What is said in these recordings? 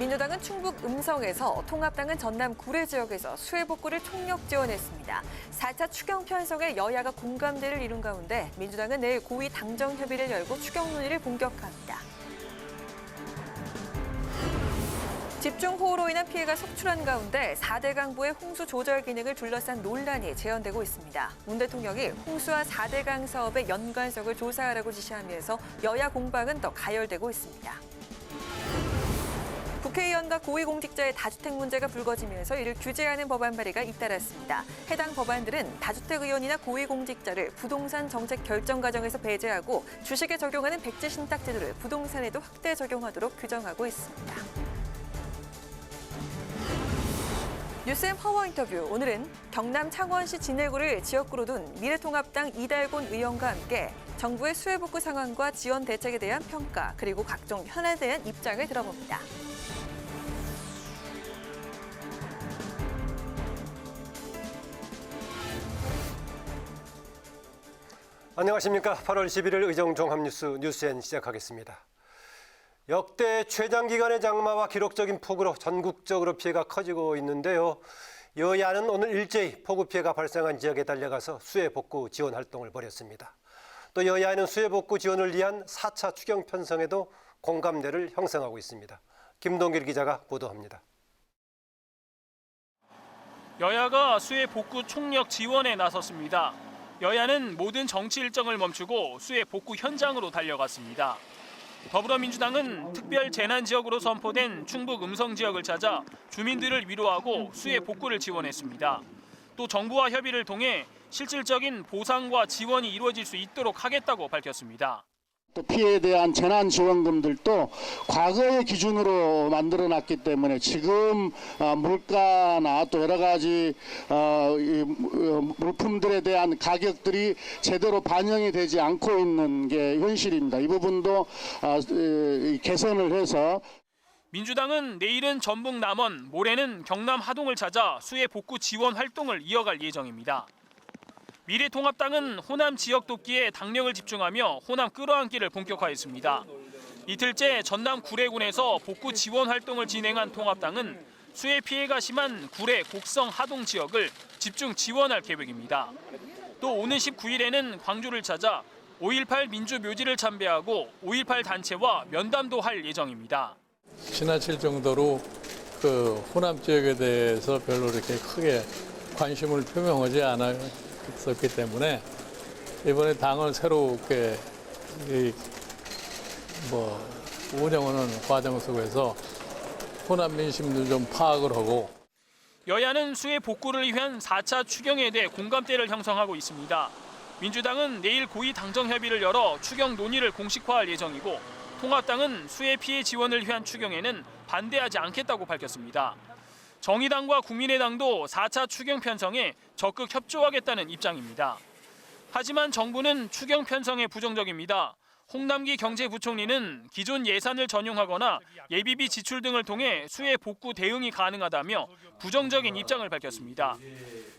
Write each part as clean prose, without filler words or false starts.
민주당은 충북 음성에서, 통합당은 전남 구례 지역에서 수해 복구를 총력 지원했습니다. 4차 추경 편성에 여야가 공감대를 이룬 가운데 민주당은 내일 고위 당정 협의를 열고 추경 논의를 본격화합니다. 집중호우로 인한 피해가 속출한 가운데 4대 강보의 홍수 조절 기능을 둘러싼 논란이 재현되고 있습니다. 문 대통령이 홍수와 4대 강 사업의 연관성을 조사하라고 지시하면서 여야 공방은 더 가열되고 있습니다. 국회의원과 고위공직자의 다주택 문제가 불거지면서 이를 규제하는 법안 발의가 잇따랐습니다. 해당 법안들은 다주택 의원이나 고위공직자를 부동산 정책 결정 과정에서 배제하고 주식에 적용하는 백지 신탁 제도를 부동산에도 확대 적용하도록 규정하고 있습니다. 뉴스엠 파워 인터뷰. 오늘은 경남 창원시 진해구를 지역구로 둔 미래통합당 이달곤 의원과 함께 정부의 수해 복구 상황과 지원 대책에 대한 평가, 그리고 각종 현안에 대한 입장을 들어봅니다. 안녕하십니까. 8월 11일 의정종합뉴스 뉴스엔 시작하겠습니다. 역대 최장기간의 장마와 기록적인 폭우로 전국적으로 피해가 커지고 있는데요. 여야는 오늘 일제히 폭우 피해가 발생한 지역에 달려가서 수해 복구 지원 활동을 벌였습니다. 또 여야는 수해 복구 지원을 위한 4차 추경 편성에도 공감대를 형성하고 있습니다. 김동길 기자가 보도합니다. 여야가 수해 복구 총력 지원에 나섰습니다. 여야는 모든 정치 일정을 멈추고 수해 복구 현장으로 달려갔습니다. 더불어민주당은 특별 재난 지역으로 선포된 충북 음성 지역을 찾아 주민들을 위로하고 수해 복구를 지원했습니다. 또 정부와 협의를 통해 실질적인 보상과 지원이 이루어질 수 있도록 하겠다고 밝혔습니다. 또 피해에 대한 재난지원금들도 과거의 기준으로 만들어놨기 때문에 지금 물가나 또 여러 가지 물품들에 대한 가격들이 제대로 반영이 되지 않고 있는 게 현실입니다. 이 부분도 개선을 해서 민주당은 내일은 전북 남원, 모레는 경남 하동을 찾아 수해 복구 지원 활동을 이어갈 예정입니다. 미래통합당은 호남 지역 돕기에 당력을 집중하며 호남 끌어안기를 본격화했습니다. 이틀째 전남 구례군에서 복구 지원 활동을 진행한 통합당은 수해 피해가 심한 구례, 곡성, 하동 지역을 집중 지원할 계획입니다. 또 오는 19일에는 광주를 찾아 5.18 민주묘지를 참배하고 5.18 단체와 면담도 할 예정입니다. 지나칠 정도로 호남 지역에 대해서 별로 이렇게 크게 관심을 표명하지 않았기 때문에 이번에 당을 새롭게 운영하는 과정 속에서 호남 민심도 좀 파악을 하고. 여야는 수해 복구를 위한 4차 추경에 대해 공감대를 형성하고 있습니다. 민주당은 내일 고위 당정 협의를 열어 추경 논의를 공식화할 예정이고, 통합당은 수해 피해 지원을 위한 추경에는 반대하지 않겠다고 밝혔습니다. 정의당과 국민의당도 4차 추경 편성에 적극 협조하겠다는 입장입니다. 하지만 정부는 추경 편성에 부정적입니다. 홍남기 경제부총리는 기존 예산을 전용하거나 예비비 지출 등을 통해 수해 복구 대응이 가능하다며 부정적인 입장을 밝혔습니다.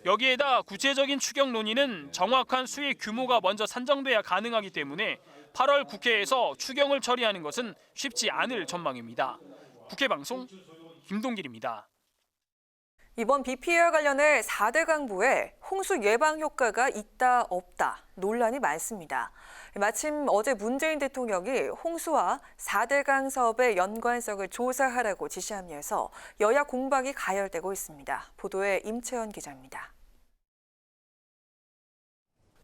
여기에다 구체적인 추경 논의는 정확한 수해 규모가 먼저 산정돼야 가능하기 때문에 8월 국회에서 추경을 처리하는 것은 쉽지 않을 전망입니다. 국회방송 김동길입니다. 이번 비 피해와 관련해 4대 강보에 홍수 예방 효과가 있다 없다 논란이 많습니다. 마침 어제 문재인 대통령이 홍수와 4대 강 사업의 연관성을 조사하라고 지시하면서 여야 공방이 가열되고 있습니다. 보도에 임채연 기자입니다.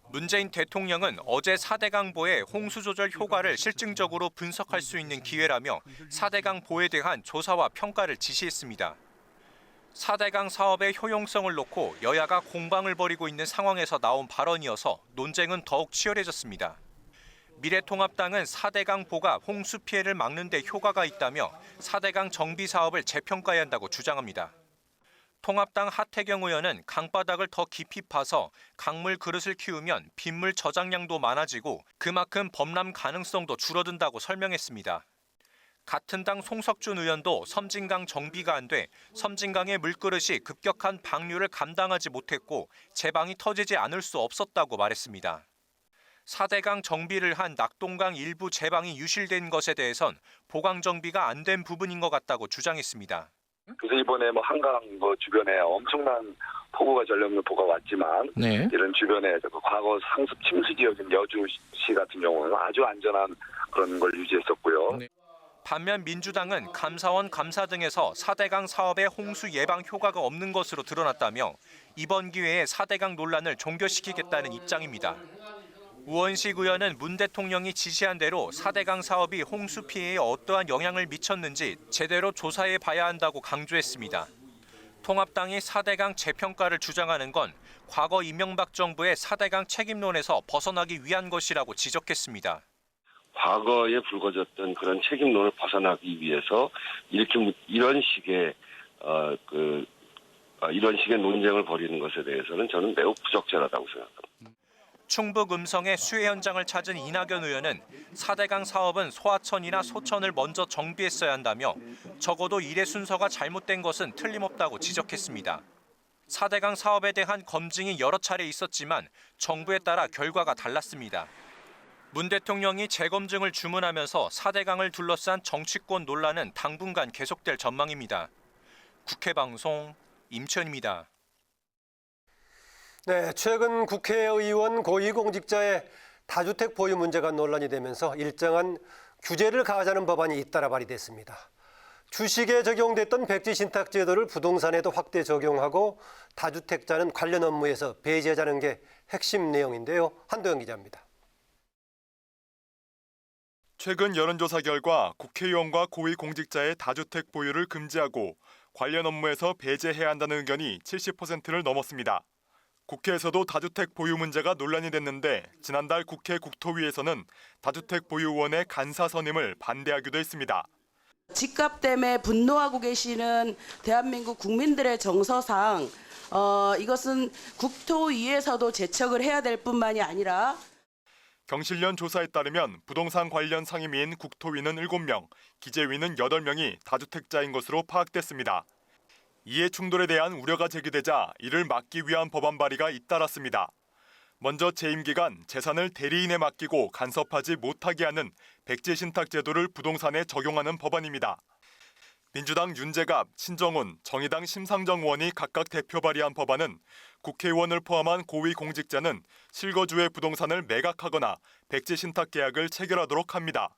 문재인 대통령은 어제 4대 강보의 홍수 조절 효과를 실증적으로 분석할 수 있는 기회라며 4대 강보에 대한 조사와 평가를 지시했습니다. 4대강 사업의 효용성을 놓고 여야가 공방을 벌이고 있는 상황에서 나온 발언이어서 논쟁은 더욱 치열해졌습니다. 미래통합당은 4대강 보가 홍수 피해를 막는 데 효과가 있다며 4대강 정비 사업을 재평가해야 한다고 주장합니다. 통합당 하태경 의원은 강바닥을 더 깊이 파서 강물 그릇을 키우면 빗물 저장량도 많아지고 그만큼 범람 가능성도 줄어든다고 설명했습니다. 같은 당 송석준 의원도 섬진강 정비가 안 돼 섬진강의 물그릇이 급격한 방류를 감당하지 못했고 제방이 터지지 않을 수 없었다고 말했습니다. 4대강 정비를 한 낙동강 일부 제방이 유실된 것에 대해선 보강 정비가 안 된 부분인 것 같다고 주장했습니다. 그래서 이번에 뭐 한강 주변에 엄청난 폭우가 전력류포가 왔지만 이런 주변에 과거 상습 침수 지역인 여주시 같은 경우는 아주 안전한 그런 걸 유지했었고요. 반면 민주당은 감사원 감사 등에서 4대강 사업의 홍수 예방 효과가 없는 것으로 드러났다며 이번 기회에 4대강 논란을 종결시키겠다는 입장입니다. 우원식 의원은 문 대통령이 지시한 대로 4대강 사업이 홍수 피해에 어떠한 영향을 미쳤는지 제대로 조사해 봐야 한다고 강조했습니다. 통합당이 4대강 재평가를 주장하는 건 과거 이명박 정부의 4대강 책임론에서 벗어나기 위한 것이라고 지적했습니다. 과거에 불거졌던 그런 책임론을 벗어나기 위해서 이런 식의 논쟁을 벌이는 것에 대해서는 저는 매우 부적절하다고 생각합니다. 충북 음성의 수해 현장을 찾은 이낙연 의원은 4대강 사업은 소하천이나 소천을 먼저 정비했어야 한다며 적어도 일의 순서가 잘못된 것은 틀림없다고 지적했습니다. 4대강 사업에 대한 검증이 여러 차례 있었지만 정부에 따라 결과가 달랐습니다. 문 대통령이 재검증을 주문하면서 4대강을 둘러싼 정치권 논란은 당분간 계속될 전망입니다. 국회방송 임천입니다. 네, 최근 국회의원 고위공직자의 다주택 보유 문제가 논란이 되면서 일정한 규제를 가하자는 법안이 잇따라 발의됐습니다. 주식에 적용됐던 백지신탁 제도를 부동산에도 확대 적용하고 다주택자는 관련 업무에서 배제하자는 게 핵심 내용인데요. 한도영 기자입니다. 최근 여론조사 결과 국회의원과 고위공직자의 다주택 보유를 금지하고 관련 업무에서 배제해야 한다는 의견이 70%를 넘었습니다. 국회에서도 다주택 보유 문제가 논란이 됐는데 지난달 국회 국토위에서는 다주택 보유원의 간사 선임을 반대하기도 했습니다. 집값 때문에 분노하고 계시는 대한민국 국민들의 정서상 이것은 국토위에서도 제척을 해야 될 뿐만이 아니라 경실련 조사에 따르면 부동산 관련 상임위인 국토위는 7명, 기재위는 8명이 다주택자인 것으로 파악됐습니다. 이해 충돌에 대한 우려가 제기되자 이를 막기 위한 법안 발의가 잇따랐습니다. 먼저 재임 기간 재산을 대리인에 맡기고 간섭하지 못하게 하는 백지신탁 제도를 부동산에 적용하는 법안입니다. 민주당 윤재갑, 신정훈, 정의당 심상정 의원이 각각 대표 발의한 법안은 국회의원을 포함한 고위공직자는 실거주의 부동산을 매각하거나 백지신탁 계약을 체결하도록 합니다.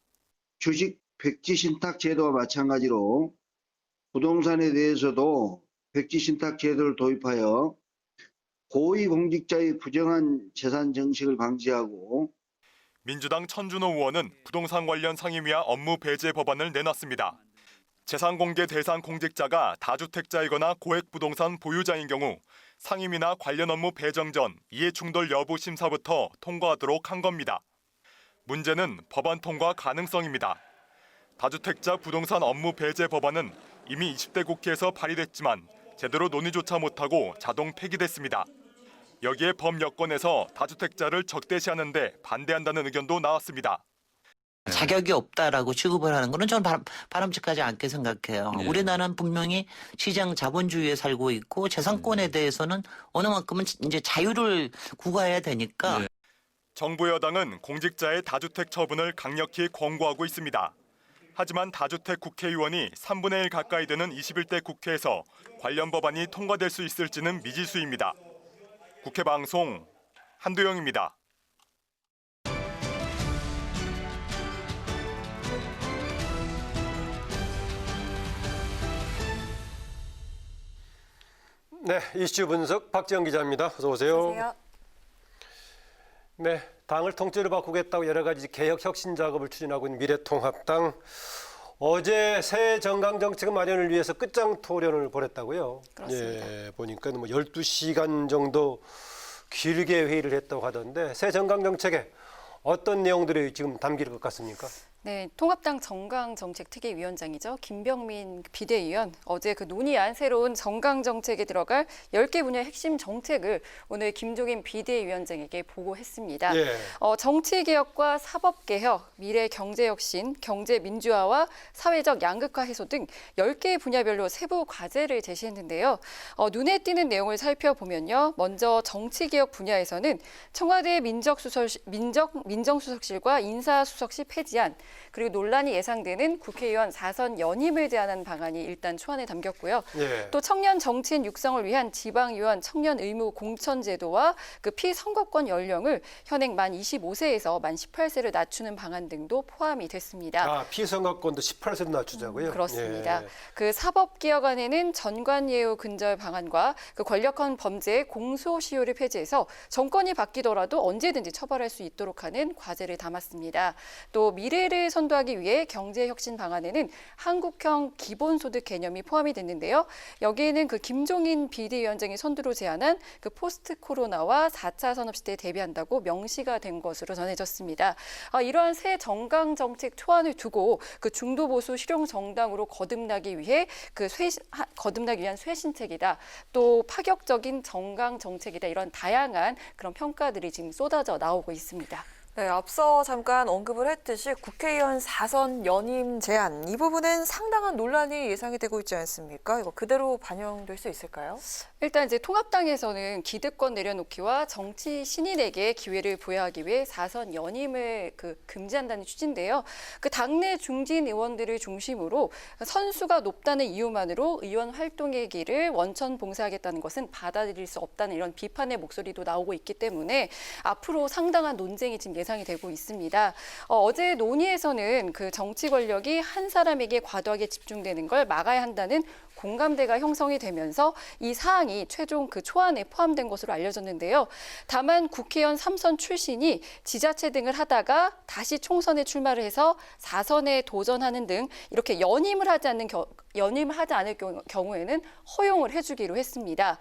주식 백지신탁 제도와 마찬가지로 부동산에 대해서도 백지신탁 제도를 도입하여 고위공직자의 부정한 재산 증식을 방지하고 민주당 천준호 의원은 부동산 관련 상임위와 업무 배제 법안을 내놨습니다. 재산 공개 대상 공직자가 다주택자이거나 고액 부동산 보유자인 경우 상임위나 관련 업무 배정 전 이해충돌 여부 심사부터 통과하도록 한 겁니다. 문제는 법안 통과 가능성입니다. 다주택자 부동산 업무 배제 법안은 이미 20대 국회에서 발의됐지만 제대로 논의조차 못하고 자동 폐기됐습니다. 여기에 범여권에서 다주택자를 적대시하는 데 반대한다는 의견도 나왔습니다. 자격이 없다라고 취급을 하는 거는 저는 바람직하지 않게 생각해요. 우리나라는 분명히 시장 자본주의에 살고 있고 재산권에 대해서는 어느 만큼은 이제 자유를 구가해야 되니까. 정부 여당은 공직자의 다주택 처분을 강력히 권고하고 있습니다. 하지만 다주택 국회의원이 3분의 1 가까이 되는 21대 국회에서 관련 법안이 통과될 수 있을지는 미지수입니다. 국회 방송 한도영입니다. 네, 이슈 분석 박지영 기자입니다. 어서 오세요. 안녕하세요. 네, 당을 통째로 바꾸겠다고 여러 가지 개혁 혁신 작업을 추진하고 있는 미래통합당. 어제 새 정강 정책 마련을 위해서 끝장 토론을 벌였다고요. 그렇습니다. 예, 보니까 뭐 12시간 정도 길게 회의를 했다고 하던데 새 정강 정책에 어떤 내용들이 지금 담길 것 같습니까? 네, 통합당 정강정책특위위원장이죠. 김병민 비대위원 어제 그 논의한 새로운 정강정책에 들어갈 10개 분야의 핵심 정책을 오늘 김종인 비대위원장에게 보고했습니다. 예. 정치개혁과 사법개혁, 미래경제혁신, 경제민주화와 사회적 양극화 해소 등 10개의 분야별로 세부 과제를 제시했는데요. 눈에 띄는 내용을 살펴보면요. 먼저 정치개혁 분야에서는 청와대 민정수석실과 인사수석실 폐지안, 그리고 논란이 예상되는 국회의원 4선 연임을 제한한 방안이 일단 초안에 담겼고요. 예. 또 청년 정치인 육성을 위한 지방의원 청년 의무 공천 제도와 그 피선거권 연령을 현행 만 25세에서 만 18세를 낮추는 방안 등도 포함이 됐습니다. 피선거권도 18세로 낮추자고요? 그렇습니다. 예. 그 사법개혁안에는 전관예우 근절 방안과 그 권력형 범죄의 공소시효를 폐지해서 정권이 바뀌더라도 언제든지 처벌할 수 있도록 하는 과제를 담았습니다. 또 미래를 선도하기 위해 경제혁신 방안에는 한국형 기본소득 개념이 포함이 됐는데요. 여기에는 그 김종인 비대위원장이 선두로 제안한 그 포스트 코로나와 4차 산업시대에 대비한다고 명시가 된 것으로 전해졌습니다. 이러한 새 정강정책 초안을 두고 그 중도보수 실용정당으로 거듭나기 위한 쇄신책이다. 또 파격적인 정강정책이다. 이런 다양한 그런 평가들이 지금 쏟아져 나오고 있습니다. 네, 앞서 잠깐 언급을 했듯이 국회의원 4선 연임 제한, 이 부분은 상당한 논란이 예상이 되고 있지 않습니까? 이거 그대로 반영될 수 있을까요? 일단 이제 통합당에서는 기득권 내려놓기와 정치 신인에게 기회를 부여하기 위해 4선 연임을 금지한다는 취지인데요. 그 당내 중진 의원들을 중심으로 선수가 높다는 이유만으로 의원 활동의 길을 원천 봉쇄하겠다는 것은 받아들일 수 없다는 이런 비판의 목소리도 나오고 있기 때문에 앞으로 상당한 논쟁이 지금 예상이 되고 있습니다. 어제 논의에서는 그 정치 권력이 한 사람에게 과도하게 집중되는 걸 막아야 한다는 공감대가 형성이 되면서 이 사항이 최종 그 초안에 포함된 것으로 알려졌는데요. 다만 국회의원 3선 출신이 지자체 등을 하다가 다시 총선에 출마를 해서 4선에 도전하는 등 이렇게 연임을 하지 않을 경우에는 허용을 해주기로 했습니다.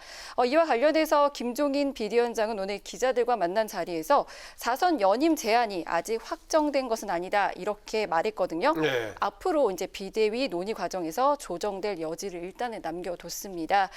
이와 관련해서 김종인 비대위원장은 오늘 기자들과 만난 자리에서 4선 연임 제한이 아직 확정된 것은 아니다 이렇게 말했거든요. 네. 앞으로 이제 비대위 논의 과정에서 조정될 여지를 일단은 남겨뒀습니다.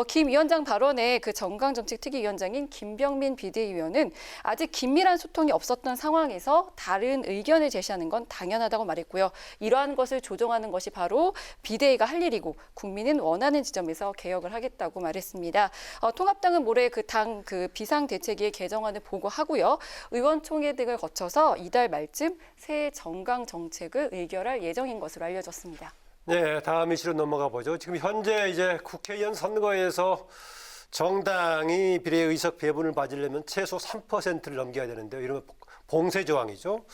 김 위원장 발언에 그 정강정책특위위원장인 김병민 비대위원은 아직 긴밀한 소통이 없었던 상황에서 다른 의견을 제시하는 건 당연하다고 말했고요. 이러한 것을 조정하는 것이 바로 비대위가 할 일이고 국민은 원하는 지점에서 개혁을 하겠다고 말했습니다. 통합당은 모레 그 당 비상대책위의 개정안을 보고하고요. 의원총회 등을 거쳐서 이달 말쯤 새 정강정책을 의결할 예정인 것으로 알려졌습니다. 네, 다음 이슈로 넘어가 보죠. 지금 현재 이제 국회의원 선거에서 정당이 비례의석 배분을 받으려면 최소 3%를 넘겨야 되는데요. 이러면 봉쇄 조항이죠.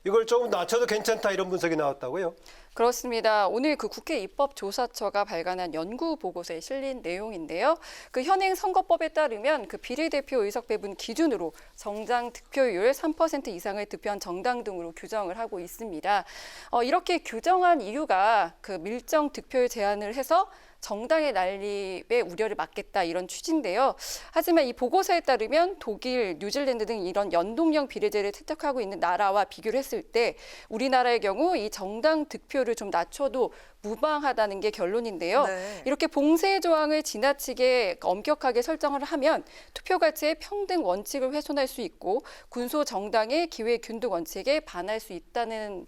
이걸 조금 낮춰도 괜찮다 이런 분석이 나왔다고요? 그렇습니다. 오늘 그 국회 입법조사처가 발간한 연구 보고서에 실린 내용인데요. 그 현행 선거법에 따르면 그 비례대표 의석 배분 기준으로 정당 득표율 3% 이상을 득표한 정당 등으로 규정을 하고 있습니다. 이렇게 규정한 이유가 그 밀정 득표율 제한을 해서 정당의 난립의 우려를 막겠다 이런 취지인데요. 하지만 이 보고서에 따르면 독일, 뉴질랜드 등 이런 연동형 비례제를 채택하고 있는 나라와 비교를 했을 때 우리나라의 경우 이 정당 득표를 좀 낮춰도 무방하다는 게 결론인데요. 네. 이렇게 봉쇄 조항을 지나치게 엄격하게 설정을 하면 투표 가치의 평등 원칙을 훼손할 수 있고 군소 정당의 기회 균등 원칙에 반할 수 있다는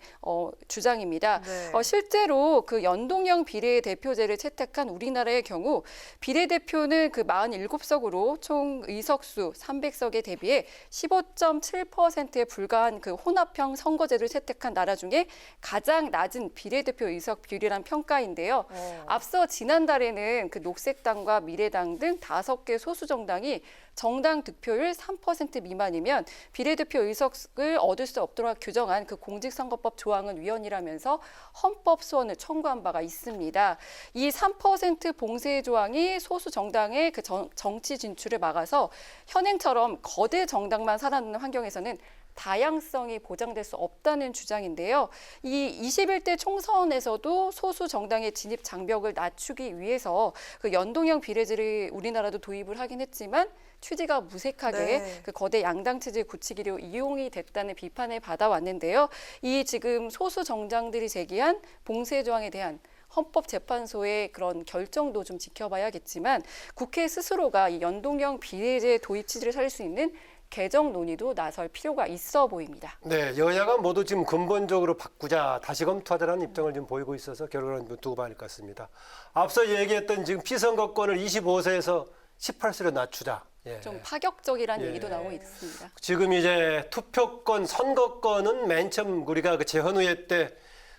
주장입니다. 네. 실제로 그 연동형 비례대표제를 채택한 우리나라의 경우 비례대표는 그 47석으로 총 의석수 300석에 대비해 15.7%에 불과한 그 혼합형 선거제를 채택한 나라 중에 가장 낮은 비례대표 의석 비율이란 평가인데요. 앞서 지난달에는 그 녹색당과 미래당 등 5개 소수 정당이 정당 득표율 3% 미만이면 비례대표 의석을 얻을 수 없도록 규정한 그 공직선거법 조항은 위헌이라면서 헌법 소원을 청구한 바가 있습니다. 이 3% 봉쇄 조항이 소수 정당의 그 정치 진출을 막아서 현행처럼 거대 정당만 살아남는 환경에서는 다양성이 보장될 수 없다는 주장인데요. 이 21대 총선에서도 소수 정당의 진입 장벽을 낮추기 위해서 그 연동형 비례제를 우리나라도 도입을 하긴 했지만 취지가 무색하게 그 거대 양당 체제 굳히기로 이용이 됐다는 비판을 받아왔는데요. 이 지금 소수 정당들이 제기한 봉쇄 조항에 대한 헌법재판소의 그런 결정도 좀 지켜봐야겠지만 국회 스스로가 이 연동형 비례제 도입 취지를 살릴 수 있는 개정 논의도 나설 필요가 있어 보입니다. 네, 여야가 모두 지금 근본적으로 바꾸자, 다시 검토하자라는 입장을 지금 보이고 있어서 결론은 두고 봐야 할 것 같습니다. 앞서 얘기했던 지금 피선거권을 25세에서 18세로 낮추자. 예. 좀 파격적이라는 얘기도 나오고 있습니다. 지금 이제 투표권, 선거권은 맨 처음 우리가 그 재헌의회 때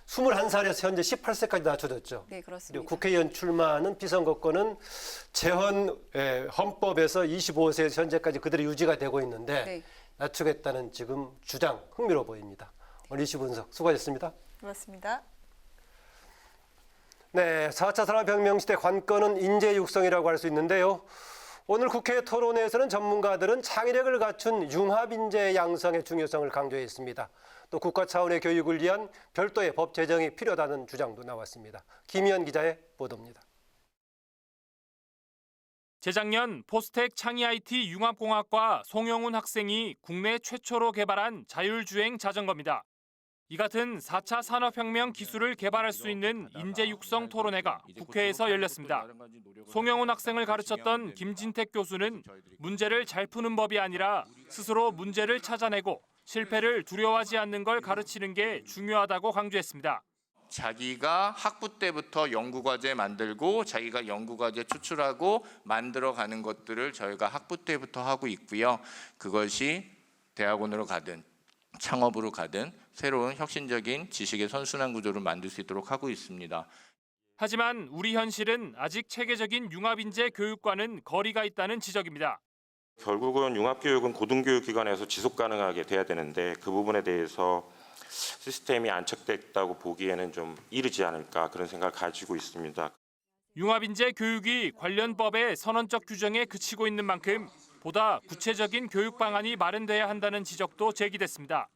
21살에서 현재 18세까지 낮춰졌죠. 네, 그렇습니다. 그리고 국회의원 출마하는 피선거권은 재헌 헌법에서 25세에서 현재까지 그대로 유지가 되고 있는데 낮추겠다는 지금 주장 흥미로워 보입니다. 오늘 이슈 분석 수고하셨습니다. 그렇습니다. 네, 4차 산업혁명 시대 관건은 인재 육성이라고 할 수 있는데요. 오늘 국회 토론회에서는 전문가들은 창의력을 갖춘 융합인재 양성의 중요성을 강조했습니다. 또 국가 차원의 교육을 위한 별도의 법 제정이 필요하다는 주장도 나왔습니다. 김희연 기자의 보도입니다. 재작년 포스텍 창의 IT 융합공학과 송영훈 학생이 국내 최초로 개발한 자율주행 자전거입니다. 이 같은 4차 산업혁명 기술을 개발할 수 있는 인재 육성 토론회가 국회에서 열렸습니다. 송영훈 학생을 가르쳤던 김진택 교수는 문제를 잘 푸는 법이 아니라 스스로 문제를 찾아내고 실패를 두려워하지 않는 걸 가르치는 게 중요하다고 강조했습니다. 자기가 학부 때부터 연구과제 만들고 자기가 연구과제 추출하고 만들어가는 것들을 저희가 학부 때부터 하고 있고요. 그것이 대학원으로 가든 창업으로 가든 새로운 혁신적인 지식의 선순환 구조를 만들 수 있도록 하고 있습니다. 하지만 우리 현실은 아직 체계적인 융합인재 교육과는 거리가 있다는 지적입니다. 결국은 융합교육은 고등교육기관에서 지속 가능하게 돼야 되는데 그 부분에 대해서 시스템이 안착됐다고 보기에는 좀 이르지 않을까 그런 생각을 가지고 있습니다. 융합인재 교육이 관련 법의 선언적 규정에 그치고 있는 만큼 보다 구체적인 교육 방안이 마련돼야 한다는 지적도 제기됐습니다.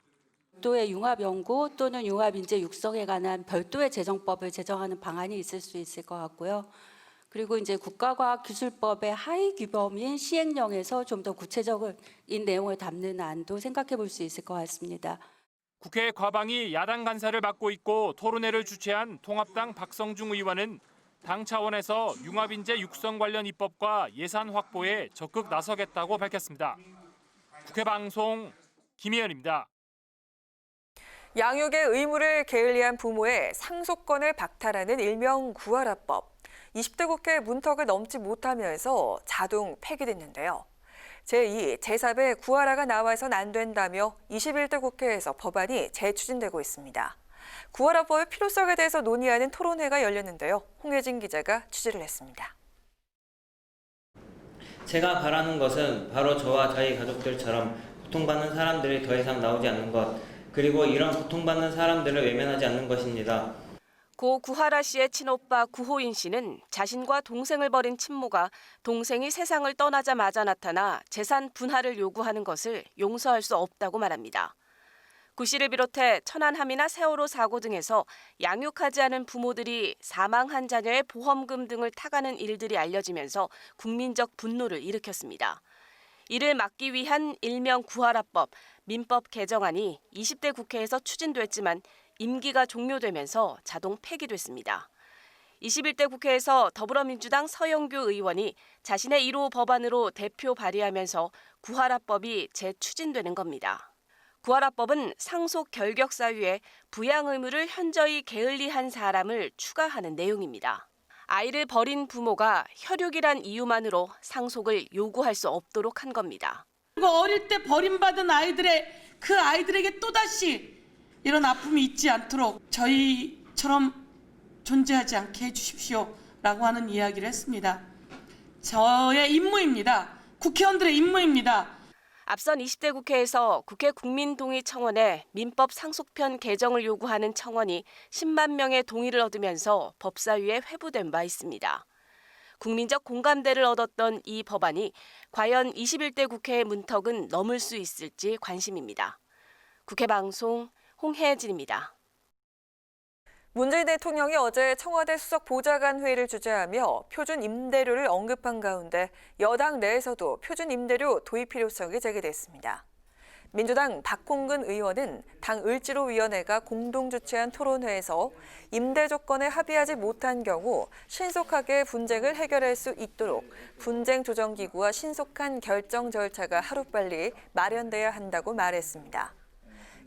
별도의 융합연구 또는 융합인재 육성에 관한 별도의 재정법을 제정하는 방안이 있을 수 있을 것 같고요. 그리고 이제 국가과학기술법의 하위 규범인 시행령에서 좀 더 구체적인 내용을 담는 안도 생각해 볼 수 있을 것 같습니다. 국회 과방위 야당 간사를 맡고 있고 토론회를 주최한 통합당 박성중 의원은 당 차원에서 융합인재 육성 관련 입법과 예산 확보에 적극 나서겠다고 밝혔습니다. 국회 방송 김희연입니다. 양육의 의무를 게을리한 부모의 상속권을 박탈하는 일명 구하라법. 20대 국회 문턱을 넘지 못하면서 자동 폐기됐는데요. 제2, 제4배 구하라가 나와선 안 된다며 21대 국회에서 법안이 재추진되고 있습니다. 구하라법의 필요성에 대해서 논의하는 토론회가 열렸는데요. 홍혜진 기자가 취재를 했습니다. 제가 바라는 것은 바로 저와 저희 가족들처럼 고통받는 사람들이 더 이상 나오지 않는 것, 그리고 이런 고통받는 사람들을 외면하지 않는 것입니다. 고 구하라 씨의 친오빠 구호인 씨는 자신과 동생을 버린 친모가 동생이 세상을 떠나자마자 나타나 재산 분할을 요구하는 것을 용서할 수 없다고 말합니다. 구 씨를 비롯해 천안함이나 세월호 사고 등에서 양육하지 않은 부모들이 사망한 자녀의 보험금 등을 타가는 일들이 알려지면서 국민적 분노를 일으켰습니다. 이를 막기 위한 일명 구하라법, 민법 개정안이 20대 국회에서 추진됐지만 임기가 종료되면서 자동 폐기됐습니다. 21대 국회에서 더불어민주당 서영교 의원이 자신의 1호 법안으로 대표 발의하면서 구하라법이 재추진되는 겁니다. 구하라법은 상속 결격 사유에 부양 의무를 현저히 게을리한 사람을 추가하는 내용입니다. 아이를 버린 부모가 혈육이란 이유만으로 상속을 요구할 수 없도록 한 겁니다. 그리고 어릴 때 버림받은 그 아이들에게 또다시 이런 아픔이 있지 않도록 저희처럼 존재하지 않게 해주십시오라고 하는 이야기를 했습니다. 저의 임무입니다. 국회의원들의 임무입니다. 앞선 20대 국회에서 국회 국민동의청원에 민법 상속편 개정을 요구하는 청원이 10만 명의 동의를 얻으면서 법사위에 회부된 바 있습니다. 국민적 공감대를 얻었던 이 법안이 과연 21대 국회의 문턱은 넘을 수 있을지 관심입니다. 국회방송 홍혜진입니다. 문재인 대통령이 어제 청와대 수석 보좌관 회의를 주재하며 표준 임대료를 언급한 가운데 여당 내에서도 표준 임대료 도입 필요성이 제기됐습니다. 민주당 박홍근 의원은 당 을지로위원회가 공동 주최한 토론회에서 임대 조건에 합의하지 못한 경우 신속하게 분쟁을 해결할 수 있도록 분쟁 조정기구와 신속한 결정 절차가 하루빨리 마련돼야 한다고 말했습니다.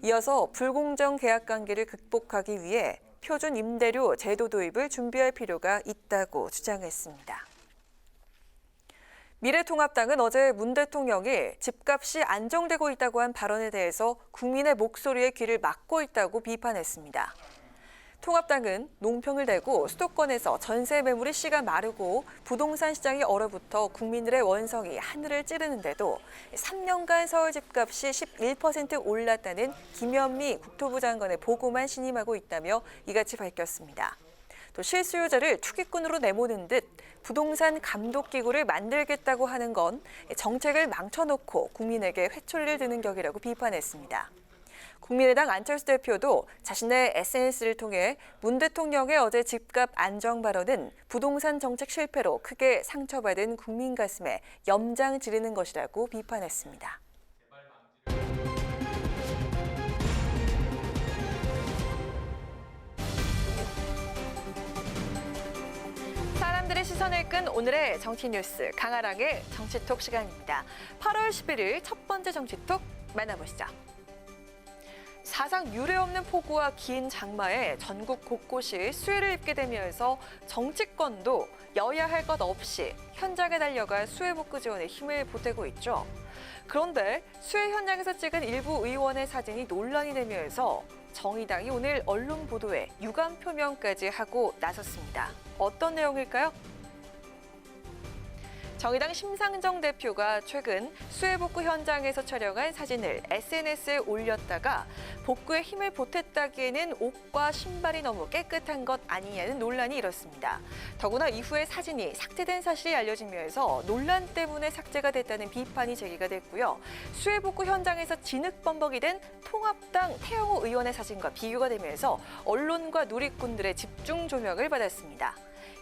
이어서 불공정 계약 관계를 극복하기 위해 표준 임대료 제도 도입을 준비할 필요가 있다고 주장했습니다. 미래통합당은 어제 문 대통령이 집값이 안정되고 있다고 한 발언에 대해서 국민의 목소리에 귀를 막고 있다고 비판했습니다. 통합당은 논평을 내고 수도권에서 전세 매물의 씨가 마르고 부동산 시장이 얼어붙어 국민들의 원성이 하늘을 찌르는데도 3년간 서울 집값이 11% 올랐다는 김현미 국토부 장관의 보고만 신임하고 있다며 이같이 밝혔습니다. 또 실수요자를 투기꾼으로 내모는 듯 부동산 감독기구를 만들겠다고 하는 건 정책을 망쳐놓고 국민에게 회초리를 드는 격이라고 비판했습니다. 국민의당 안철수 대표도 자신의 SNS를 통해 문 대통령의 어제 집값 안정 발언은 부동산 정책 실패로 크게 상처받은 국민 가슴에 염장 지르는 것이라고 비판했습니다. 사람들의 시선을 끈 오늘의 정치 뉴스 강아랑의 정치톡 시간입니다. 8월 11일 첫 번째 정치톡 만나보시죠. 사상 유례 없는 폭우와 긴 장마에 전국 곳곳이 수해를 입게 되면서 정치권도 여야 할 것 없이 현장에 달려가 수해 복구 지원에 힘을 보태고 있죠. 그런데 수해 현장에서 찍은 일부 의원의 사진이 논란이 되면서 정의당이 오늘 언론 보도에 유감 표명까지 하고 나섰습니다. 어떤 내용일까요? 정의당 심상정 대표가 최근 수해 복구 현장에서 촬영한 사진을 SNS에 올렸다가 복구에 힘을 보탰다기에는 옷과 신발이 너무 깨끗한 것 아니냐는 논란이 일었습니다. 더구나 이후에 사진이 삭제된 사실이 알려지면서 논란 때문에 삭제가 됐다는 비판이 제기가 됐고요. 수해 복구 현장에서 진흙범벅이 된 통합당 태영호 의원의 사진과 비교가 되면서 언론과 누리꾼들의 집중 조명을 받았습니다.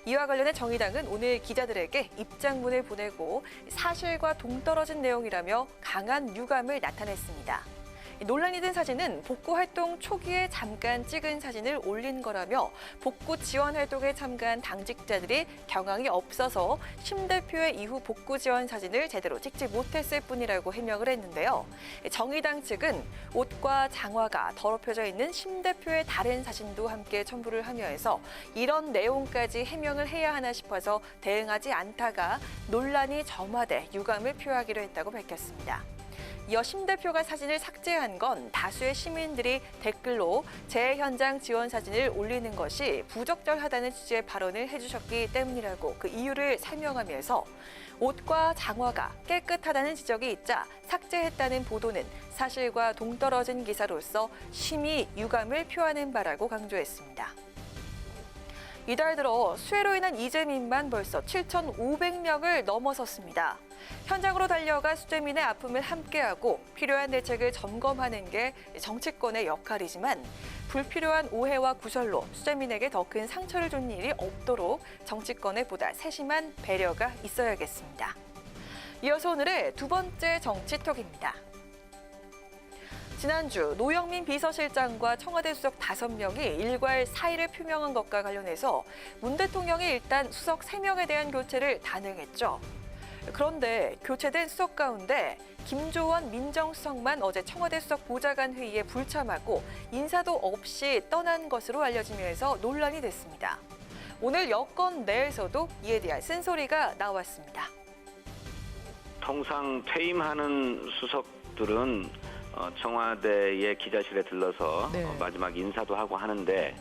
이와 관련해 정의당은 오늘 기자들에게 입장문을 보내고 사실과 동떨어진 내용이라며 강한 유감을 나타냈습니다. 논란이 된 사진은 복구 활동 초기에 잠깐 찍은 사진을 올린 거라며 복구 지원 활동에 참가한 당직자들이 경황이 없어서 심 대표의 이후 복구 지원 사진을 제대로 찍지 못했을 뿐이라고 해명을 했는데요. 정의당 측은 옷과 장화가 더럽혀져 있는 심 대표의 다른 사진도 함께 첨부를 하면서 이런 내용까지 해명을 해야 하나 싶어서 대응하지 않다가 논란이 점화돼 유감을 표하기로 했다고 밝혔습니다. 이어 심 대표가 사진을 삭제한 건 다수의 시민들이 댓글로 재현장 지원 사진을 올리는 것이 부적절하다는 취지의 발언을 해주셨기 때문이라고 그 이유를 설명하면서 옷과 장화가 깨끗하다는 지적이 있자 삭제했다는 보도는 사실과 동떨어진 기사로서 심히 유감을 표하는 바라고 강조했습니다. 이달 들어 수해로 인한 이재민만 벌써 7,500명을 넘어섰습니다. 현장으로 달려가 수재민의 아픔을 함께하고 필요한 대책을 점검하는 게 정치권의 역할이지만 불필요한 오해와 구설로 수재민에게 더 큰 상처를 준 일이 없도록 정치권에 보다 세심한 배려가 있어야겠습니다. 이어서 오늘의 두 번째 정치톡입니다. 지난주 노영민 비서실장과 청와대 수석 5명이 일괄 사의를 표명한 것과 관련해서 문 대통령이 일단 수석 3명에 대한 교체를 단행했죠. 그런데 교체된 수석 가운데 김조원 민정수석만 어제 청와대 수석 보좌관 회의에 불참하고 인사도 없이 떠난 것으로 알려지면서 논란이 됐습니다. 오늘 여권 내에서도 이에 대한 쓴소리가 나왔습니다. 통상 퇴임하는 수석들은 청와대의 기자실에 들러서 마지막 인사도 하고 하는데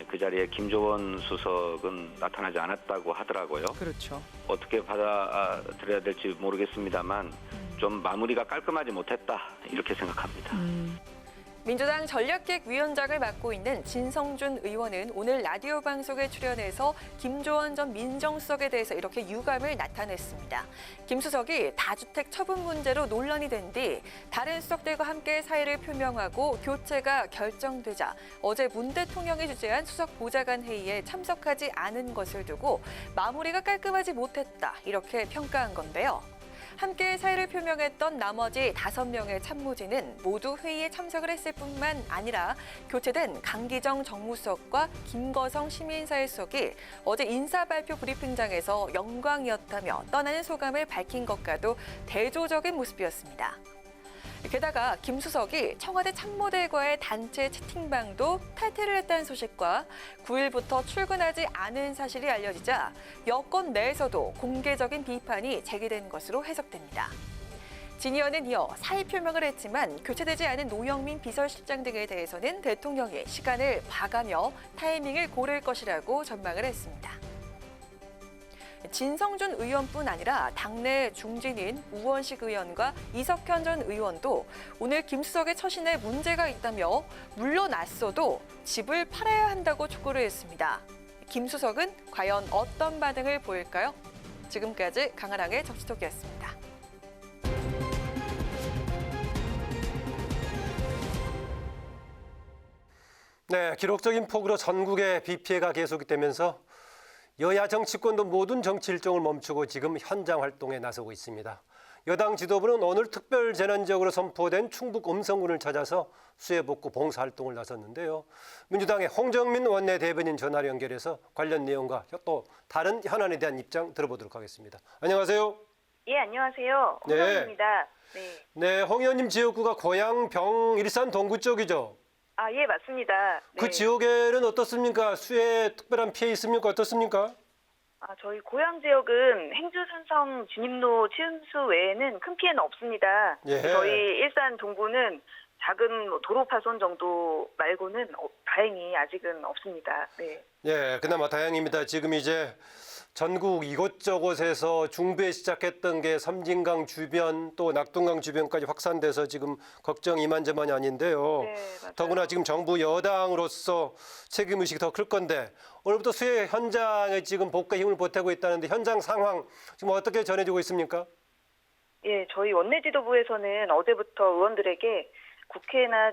그 자리에 김조원 수석은 나타나지 않았다고 하더라고요. 그렇죠. 어떻게 받아들여야 될지 모르겠습니다만 좀 마무리가 깔끔하지 못했다 이렇게 생각합니다. 민주당 전략기획위원장을 맡고 있는 진성준 의원은 오늘 라디오 방송에 출연해서 김조원 전 민정수석에 대해서 이렇게 유감을 나타냈습니다. 김 수석이 다주택 처분 문제로 논란이 된 뒤 다른 수석들과 함께 사의를 표명하고 교체가 결정되자 어제 문 대통령이 주재한 수석 보좌관 회의에 참석하지 않은 것을 두고 마무리가 깔끔하지 못했다 이렇게 평가한 건데요. 함께 사의를 표명했던 나머지 5명의 참모진은 모두 회의에 참석을 했을 뿐만 아니라 교체된 강기정 정무수석과 김거성 시민사회수석이 어제 인사발표 브리핑장에서 영광이었다며 떠나는 소감을 밝힌 것과도 대조적인 모습이었습니다. 게다가 김 수석이 청와대 참모들과의 단체 채팅방도 탈퇴를 했다는 소식과 9일부터 출근하지 않은 사실이 알려지자 여권 내에서도 공개적인 비판이 제기된 것으로 해석됩니다. 진 의원은 이어 사의 표명을 했지만 교체되지 않은 노영민 비서실장 등에 대해서는 대통령이 시간을 봐가며 타이밍을 고를 것이라고 전망을 했습니다. 진성준 의원뿐 아니라 당내 중진인 우원식 의원과 이석현 전 의원도 오늘 김 수석의 처신에 문제가 있다며 물러났어도 집을 팔아야 한다고 촉구를 했습니다. 김 수석은 과연 어떤 반응을 보일까요? 지금까지 강아랑의 정치톡이었습니다. 네, 기록적인 폭우로 전국에 비 피해가 계속되면서 여야 정치권도 모든 정치 일정을 멈추고 지금 현장 활동에 나서고 있습니다. 여당 지도부는 오늘 특별 재난지역으로 선포된 충북 음성군을 찾아서 수해 복구 봉사 활동을 나섰는데요. 민주당의 홍정민 원내대변인 전화로 연결해서 관련 내용과 또 다른 현안에 대한 입장 들어보도록 하겠습니다. 안녕하세요. 예, 안녕하세요. 홍정민입니다. 네. 네, 홍 의원님 지역구가 고양, 병, 일산, 동구 쪽이죠? 아, 예, 맞습니다. 네. 그 지역에는 어떻습니까? 수해에 특별한 피해 있습니까? 어떻습니까? 아, 저희 고양 지역은 행주산성 진입로 치음수 외에는 큰 피해는 없습니다. 예. 저희 일산 동구는 작은 도로 파손 정도 말고는 다행히 아직은 없습니다. 네. 예, 그나마 다행입니다. 지금 이제 전국 이곳저곳에서 중부에 시작했던 게 섬진강 주변 또 낙동강 주변까지 확산돼서 지금 걱정 이만저만이 아닌데요. 네, 더구나 지금 정부 여당으로서 책임의식이 더 클 건데 오늘부터 수해 현장에 지금 복구에 힘을 보태고 있다는데 현장 상황 지금 어떻게 전해지고 있습니까? 예, 저희 원내 지도부에서는 어제부터 의원들에게 국회나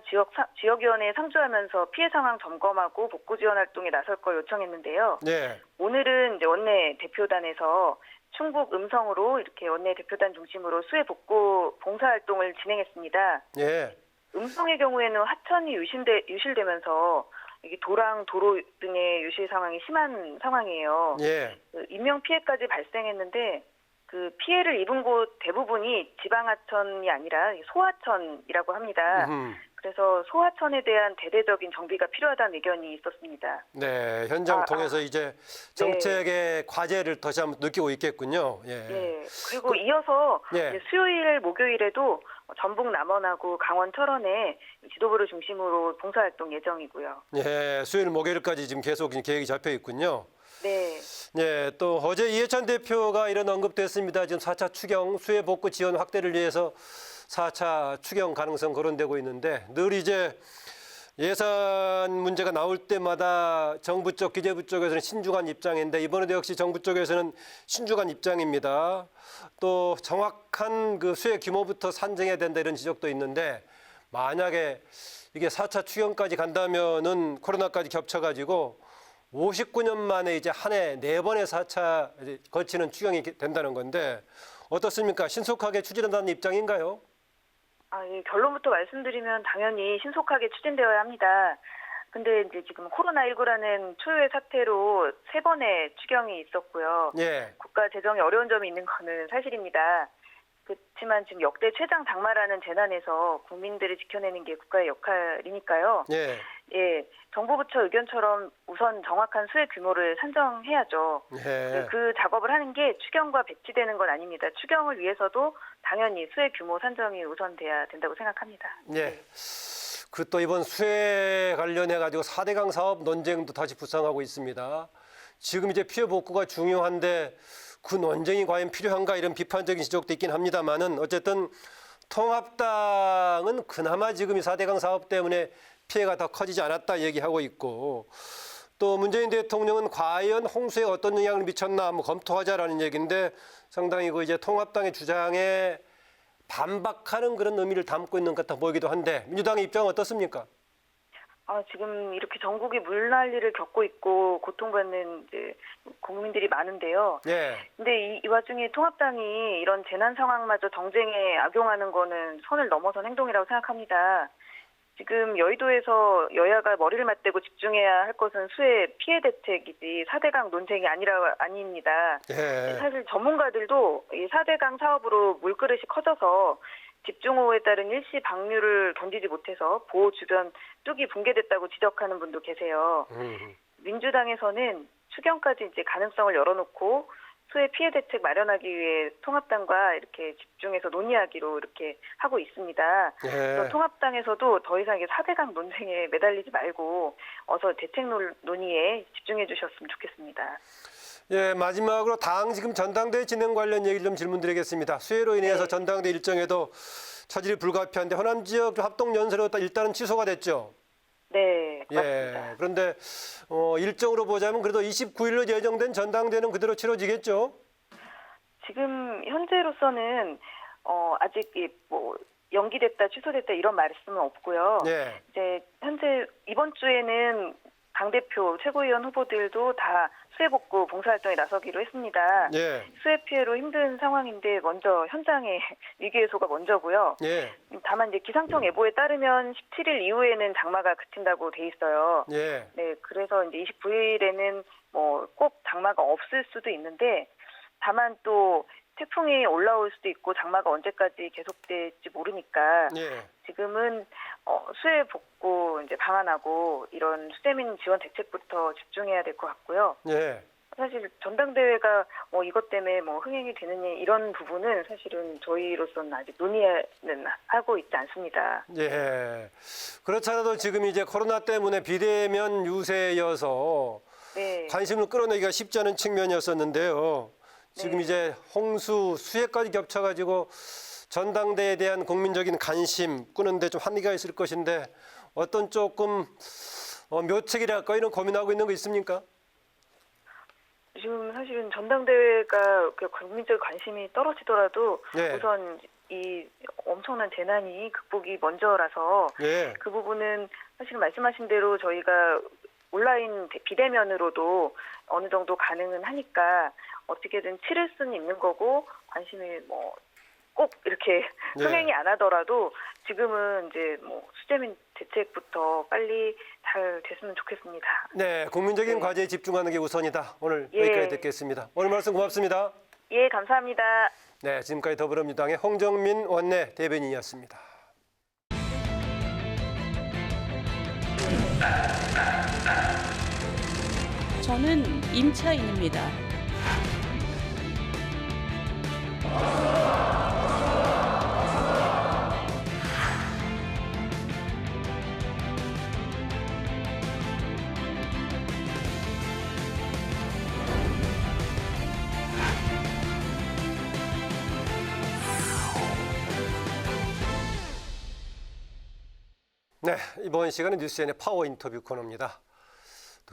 지역위원회에 상주하면서 피해 상황 점검하고 복구 지원 활동에 나설 걸 요청했는데요. 네. 오늘은 이제 원내 대표단에서 충북 음성으로 이렇게 원내 대표단 중심으로 수해 복구 봉사 활동을 진행했습니다. 예. 음성의 경우에는 하천이 유실되면서 이게 도랑, 도로 등의 유실 상황이 심한 상황이에요. 예. 인명 피해까지 발생했는데 그 피해를 입은 곳 대부분이 지방하천이 아니라 소하천이라고 합니다. 그래서 소하천에 대한 대대적인 정비가 필요하다는 의견이 있었습니다. 네, 현장 통해서 이제 정책의 과제를 다시 한번 느끼고 있겠군요. 예. 네. 그리고 이어서 이제 수요일, 목요일에도 전북 남원하고 강원 철원에 지도부를 중심으로 봉사활동 예정이고요. 예, 수요일, 목요일까지 지금 계속 계획이 잡혀 있군요. 네. 네, 또 어제 이해찬 대표가 이런 언급됐습니다. 지금 4차 추경 수해 복구 지원 확대를 위해서 4차 추경 가능성 거론되고 있는데 늘 이제 예산 문제가 나올 때마다 정부 쪽, 기재부 쪽에서는 신중한 입장인데 이번에도 역시 정부 쪽에서는 신중한 입장입니다. 또 정확한 그 수해 규모부터 산정해야 된다 이런 지적도 있는데 만약에 이게 4차 추경까지 간다면은 코로나까지 겹쳐가지고 59년 만에 이제 한 해 4번의 4차 거치는 추경이 된다는 건데 어떻습니까? 신속하게 추진한다는 입장인가요? 아, 예, 결론부터 말씀드리면 당연히 신속하게 추진되어야 합니다. 근데 이제 지금 코로나19라는 초유의 사태로 3번의 추경이 있었고요. 예. 국가 재정에 어려운 점이 있는 거는 사실입니다. 그렇지만 지금 역대 최장 장마라는 재난에서 국민들을 지켜내는 게 국가의 역할이니까요. 예. 예, 정부 부처 의견처럼 우선 정확한 수해 규모를 산정해야죠. 예. 그 작업을 하는 게 추경과 배치되는 건 아닙니다. 추경을 위해서도 당연히 수해 규모 산정이 우선돼야 된다고 생각합니다. 예. 그 또 이번 수해 관련해 가지고 4대강 사업 논쟁도 다시 부상하고 있습니다. 지금 이제 피해 복구가 중요한데 그 논쟁이 과연 필요한가 이런 비판적인 지적도 있긴 합니다만은 어쨌든 통합당은 그나마 지금 이 4대강 사업 때문에 피해가 더 커지지 않았다 얘기하고 있고 또 문재인 대통령은 과연 홍수에 어떤 영향을 미쳤나 한번 검토하자라는 얘기인데 상당히 그 이제 통합당의 주장에 반박하는 그런 의미를 담고 있는 것 같아 보이기도 한데 민주당의 입장은 어떻습니까? 지금 이렇게 전국이 물난리를 겪고 있고 고통받는 이제 국민들이 많은데요. 예. 근데 이 와중에 통합당이 이런 재난 상황마저 정쟁에 악용하는 거는 선을 넘어선 행동이라고 생각합니다. 지금 여의도에서 여야가 머리를 맞대고 집중해야 할 것은 수해 피해 대책이지 4대강 논쟁이 아닙니다. 예. 사실 전문가들도 이 4대강 사업으로 물그릇이 커져서 집중호우에 따른 일시 방류를 견디지 못해서 보호 주변 뚝이 붕괴됐다고 지적하는 분도 계세요. 민주당에서는 추경까지 이제 가능성을 열어놓고 수해 피해 대책 마련하기 위해 통합당과 이렇게 집중해서 논의하기로 이렇게 하고 있습니다. 그래서 통합당에서도 더 이상 4대강 논쟁에 매달리지 말고 어서 대책 논의에 집중해 주셨으면 좋겠습니다. 예, 마지막으로 당 지금 전당대회 진행 관련 얘기를 좀 질문드리겠습니다. 수해로 인해서 전당대 일정에도 차질이 불가피한데 호남 지역 합동연설로 일단은 취소가 됐죠. 네, 맞습니다. 예, 그런데 일정으로 보자면 그래도 29일로 예정된 전당대회는 그대로 치러지겠죠? 지금 현재로서는 아직 연기됐다, 취소됐다 이런 말씀은 없고요. 예. 이제 현재 이번 주에는 당대표 최고위원 후보들도 다 수해 복구 봉사활동에 나서기로 했습니다. 예. 수해 피해로 힘든 상황인데 먼저 현장에 위기 해소가 먼저고요. 예. 다만 이제 기상청 예보에 따르면 17일 이후에는 장마가 그친다고 돼 있어요. 예. 네, 그래서 이제 29일에는 꼭 장마가 없을 수도 있는데 다만 또 태풍이 올라올 수도 있고 장마가 언제까지 계속될지 모르니까 예. 지금은 수해 복구 이제 방안하고 이런 수재민 지원 대책부터 집중해야 될 것 같고요. 예. 사실 전당대회가 이것 때문에 흥행이 되느냐 이런 부분은 사실은 저희로서는 아직 논의는 하고 있지 않습니다. 예. 그렇잖아도 지금 이제 코로나 때문에 비대면 유세여서 네. 관심을 끌어내기가 쉽지 않은 측면이었었는데요. 지금 이제 홍수, 수해까지 겹쳐가지고 전당대회에 대한 국민적인 관심 끄는데 좀 한계가 있을 것인데 어떤 조금 묘책이랄까 이런 고민하고 있는 거 있습니까? 지금 사실은 전당대회가 국민적 관심이 떨어지더라도 우선 이 엄청난 재난이 극복이 먼저라서 그 부분은 사실 말씀하신 대로 저희가 온라인 비대면으로도 어느 정도 가능은 하니까 어떻게든 치를 수는 있는 거고 관심이 꼭 이렇게 흥행이 안 하더라도 지금은 이제 수재민 대책부터 빨리 잘 됐으면 좋겠습니다. 네, 국민적인 과제에 집중하는 게 우선이다. 오늘 여기까지 듣겠습니다. 오늘 말씀 고맙습니다. 예, 감사합니다. 네, 지금까지 더불어민주당의 홍정민 원내 대변인이었습니다. 저는 임차인입니다. 네, 이번 시간은 뉴스엔의 파워 인터뷰 코너입니다.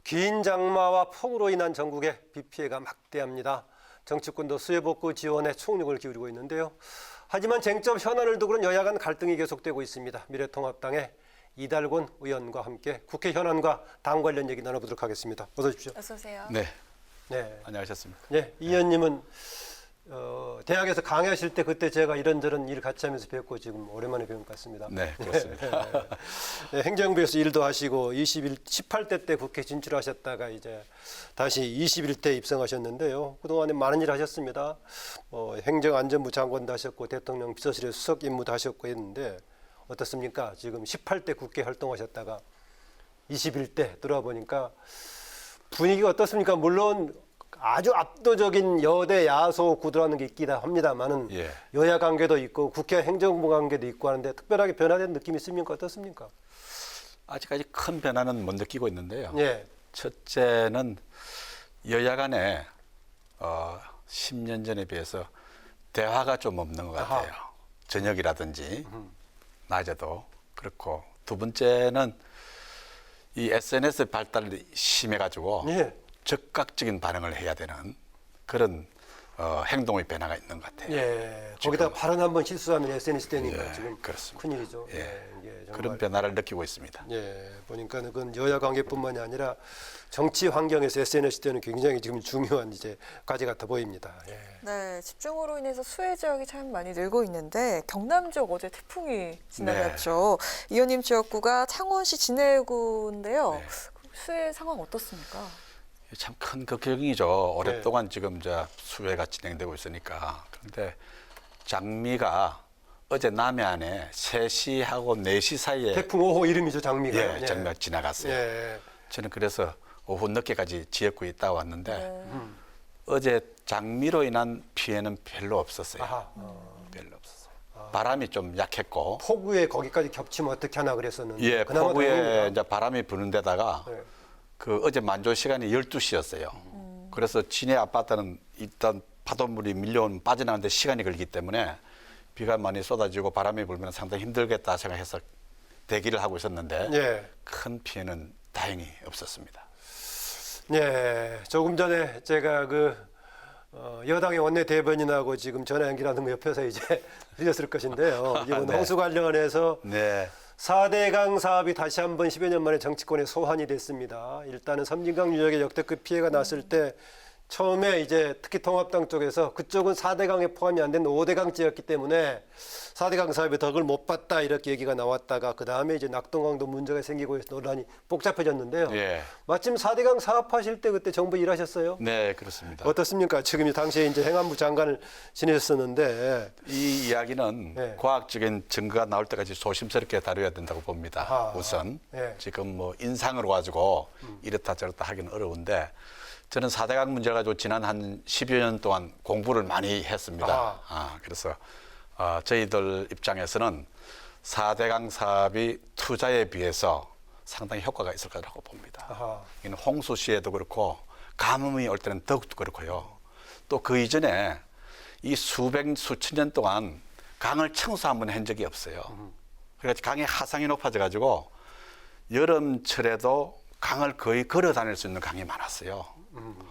긴 장마와 폭우로 인한 전국의 비 피해가 막대합니다. 정치권도 수해 복구 지원에 총력을 기울이고 있는데요. 하지만 쟁점 현안을 두고는 여야 간 갈등이 계속되고 있습니다. 미래통합당의 이달곤 의원과 함께 국회 현안과 당 관련 얘기 나눠보도록 하겠습니다. 어서 오십시오. 어서 오세요. 네. 네. 안녕하셨습니다. 네, 이 의원님은 대학에서 강의하실 때 그때 제가 이런저런 일 같이 하면서 뵙고 지금 오랜만에 뵌 것 같습니다. 네, 그렇습니다. 네, 행정부에서 일도 하시고 18대 때 국회 진출하셨다가 이제 다시 21대 입성하셨는데요. 그동안에 많은 일 하셨습니다. 행정안전부 장관도 하셨고 대통령 비서실의 수석 임무도 하셨고 했는데 어떻습니까? 지금 18대 국회 활동하셨다가 21대 들어와 분위기가 어떻습니까? 물론 아주 압도적인 여대 야소 구도라는 게 있긴 합니다만은 여야 관계도 있고 국회 행정부 관계도 있고 하는데 특별하게 변화된 느낌이 있습니까? 어떻습니까? 아직까지 큰 변화는 못 느끼고 있는데요. 예. 첫째는 여야 간에 10년 전에 비해서 대화가 좀 없는 것 같아요. 저녁이라든지 낮에도 그렇고, 두 번째는 이 SNS 발달이 심해가지고 예. 즉각적인 반응을 해야 되는 그런 행동의 변화가 있는 것 같아요. 예. 거기다 발언 한번 실수하면 SNS 되니까 예, 지금 그렇습니다. 큰일이죠. 예. 이게 정말 그런 변화를 느끼고 있습니다. 예, 보니까 그건 여야 관계뿐만이 아니라 정치 환경에서 SNS 때는 굉장히 지금 중요한 이제 과제 같아 보입니다. 예. 네, 집중으로 인해서 수해 지역이 참 많이 늘고 있는데 경남 지역 어제 태풍이 지나갔죠. 이호님 지역구가 창원시 진해구인데요. 수해 상황 어떻습니까? 참 큰 걱정이죠. 오랫동안 지금 이제 수해가 진행되고 있으니까. 그런데 장미가 어제 남해안에 3시하고 4시 사이에 태풍 5호 이름이죠, 장미가. 예, 예. 장미가 지나갔어요. 예. 저는 그래서 오후 늦게까지 지역구에 있다 왔는데 어제 장미로 인한 피해는 별로 없었어요. 별로 없었어요. 바람이 좀 약했고. 폭우에 거기까지 겹치면 어떻게 하나 그랬었는데. 예, 그나마 폭우에 다행입니다. 이제 바람이 부는 데다가 네. 그 어제 만조 시간이 12시였어요. 그래서 진해 아파트는 일단 파도물이 밀려온 빠져나가는데 시간이 걸리기 때문에 비가 많이 쏟아지고 바람이 불면 상당히 힘들겠다 생각해서 대기를 하고 있었는데 예. 큰 피해는 다행히 없었습니다. 네, 조금 전에 제가 여당의 원내 대변인하고 지금 전화 연결하는 거 옆에서 이제 들렸을 것인데요. 이번 네. 홍수 관련해서 네. 4대강 사업이 다시 한번 10여 년 만에 정치권에 소환이 됐습니다. 일단은 섬진강 유역에 역대급 피해가 났을 때 처음에 이제 특히 통합당 쪽에서 그쪽은 4대강에 포함이 안 된 5대강지였기 때문에 4대강 사업에 덕을 못 봤다 이렇게 얘기가 나왔다가 그 다음에 이제 낙동강도 문제가 생기고 해서 논란이 복잡해졌는데요. 예. 마침 4대강 사업하실 때 그때 정부 일하셨어요? 네, 그렇습니다. 어떻습니까? 지금 당시에 이제 행안부 장관을 지내셨었는데 이 이야기는 네. 과학적인 증거가 나올 때까지 조심스럽게 다뤄야 된다고 봅니다. 우선 네. 지금 뭐 인상으로 가지고 이렇다 저렇다 하기는 어려운데 저는 4대강 문제를 가지고 지난 한 10여 년 동안 공부를 많이 했습니다. 그래서 저희들 입장에서는 4대강 사업이 투자에 비해서 상당히 효과가 있을 거라고 봅니다. 이는 홍수 시에도 그렇고 가뭄이 올 때는 더욱더 그렇고요. 또 그 이전에 이 수천 년 동안 강을 청소 한번 한 적이 없어요. 그래서 강의 하상이 높아져 가지고 여름철에도 강을 거의 걸어 다닐 수 있는 강이 많았어요.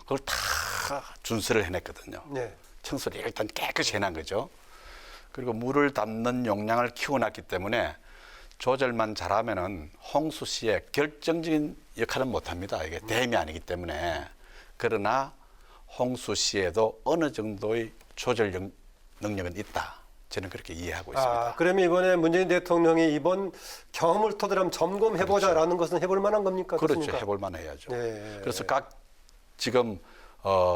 그걸 다 준수를 해냈거든요. 네. 청소를 일단 깨끗이 해놓은 거죠. 그리고 물을 담는 용량을 키워놨기 때문에 조절만 잘하면은 홍수 시에 결정적인 역할은 못합니다. 이게 댐이 아니기 때문에. 그러나 홍수 시에도 어느 정도의 조절 능력은 있다. 저는 그렇게 이해하고 있습니다. 그러면 이번에 문재인 대통령이 이번 경험을 토대로 한번 점검해보자라는 것은 해볼 만한 겁니까? 그렇죠. 어떻습니까? 해볼 만해야죠. 네. 그래서 각 지금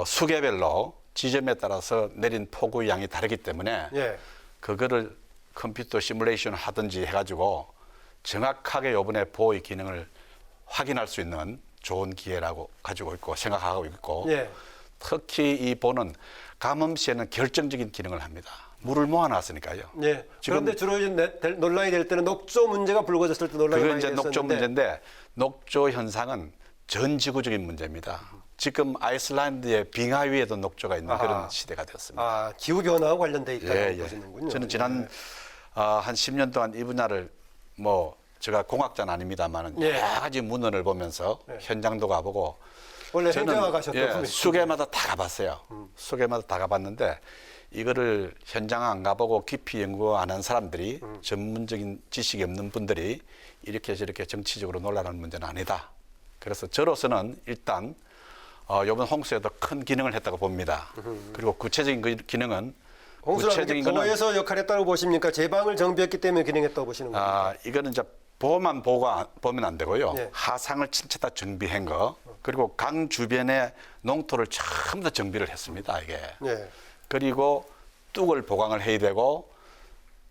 수계별로 지점에 따라서 내린 폭우의 양이 다르기 때문에 예. 그거를 컴퓨터 시뮬레이션 하든지 해가지고 정확하게 이번에 보호의 기능을 확인할 수 있는 좋은 기회라고 가지고 있고 생각하고 있고 예. 특히 이 보는 가뭄 시에는 결정적인 기능을 합니다. 물을 모아놨으니까요. 예. 그런데 주로 이제 논란이 될 때는 녹조 문제가 불거졌을 때 논란이 그건 많이 이제 됐었는데 녹조 문제인데 녹조 현상은 전 지구적인 문제입니다. 지금 아이슬란드의 빙하 위에도 녹조가 있는 그런 시대가 되었습니다. 기후 변화와 관련돼 있다고 보시는군요. 저는 지난 한 10년 동안 이 분야를 제가 공학자는 아닙니다만은 여러 가지 문헌을 보면서 현장도 가보고 원래 저는 행정학 하셨던 수계마다 다 가봤어요. 수계마다 다 가봤는데 이거를 현장 안 가보고 깊이 연구 안 한 사람들이 전문적인 지식이 없는 분들이 이렇게 저렇게 정치적으로 논란하는 문제는 아니다. 그래서 저로서는 일단 이번 홍수에도 큰 기능을 했다고 봅니다. 그리고 구체적인 기능은 홍수라는 게 보호에서 역할을 했다고 보십니까? 제방을 정비했기 때문에 기능했다고 보시는 겁니까? 이거는 이제 보호만 보면 안 되고요. 네. 하상을 전체 다 정비한 거. 그리고 강 주변에 농토를 전부 다 정비를 했습니다. 이게. 네. 그리고 뚝을 보강을 해야 되고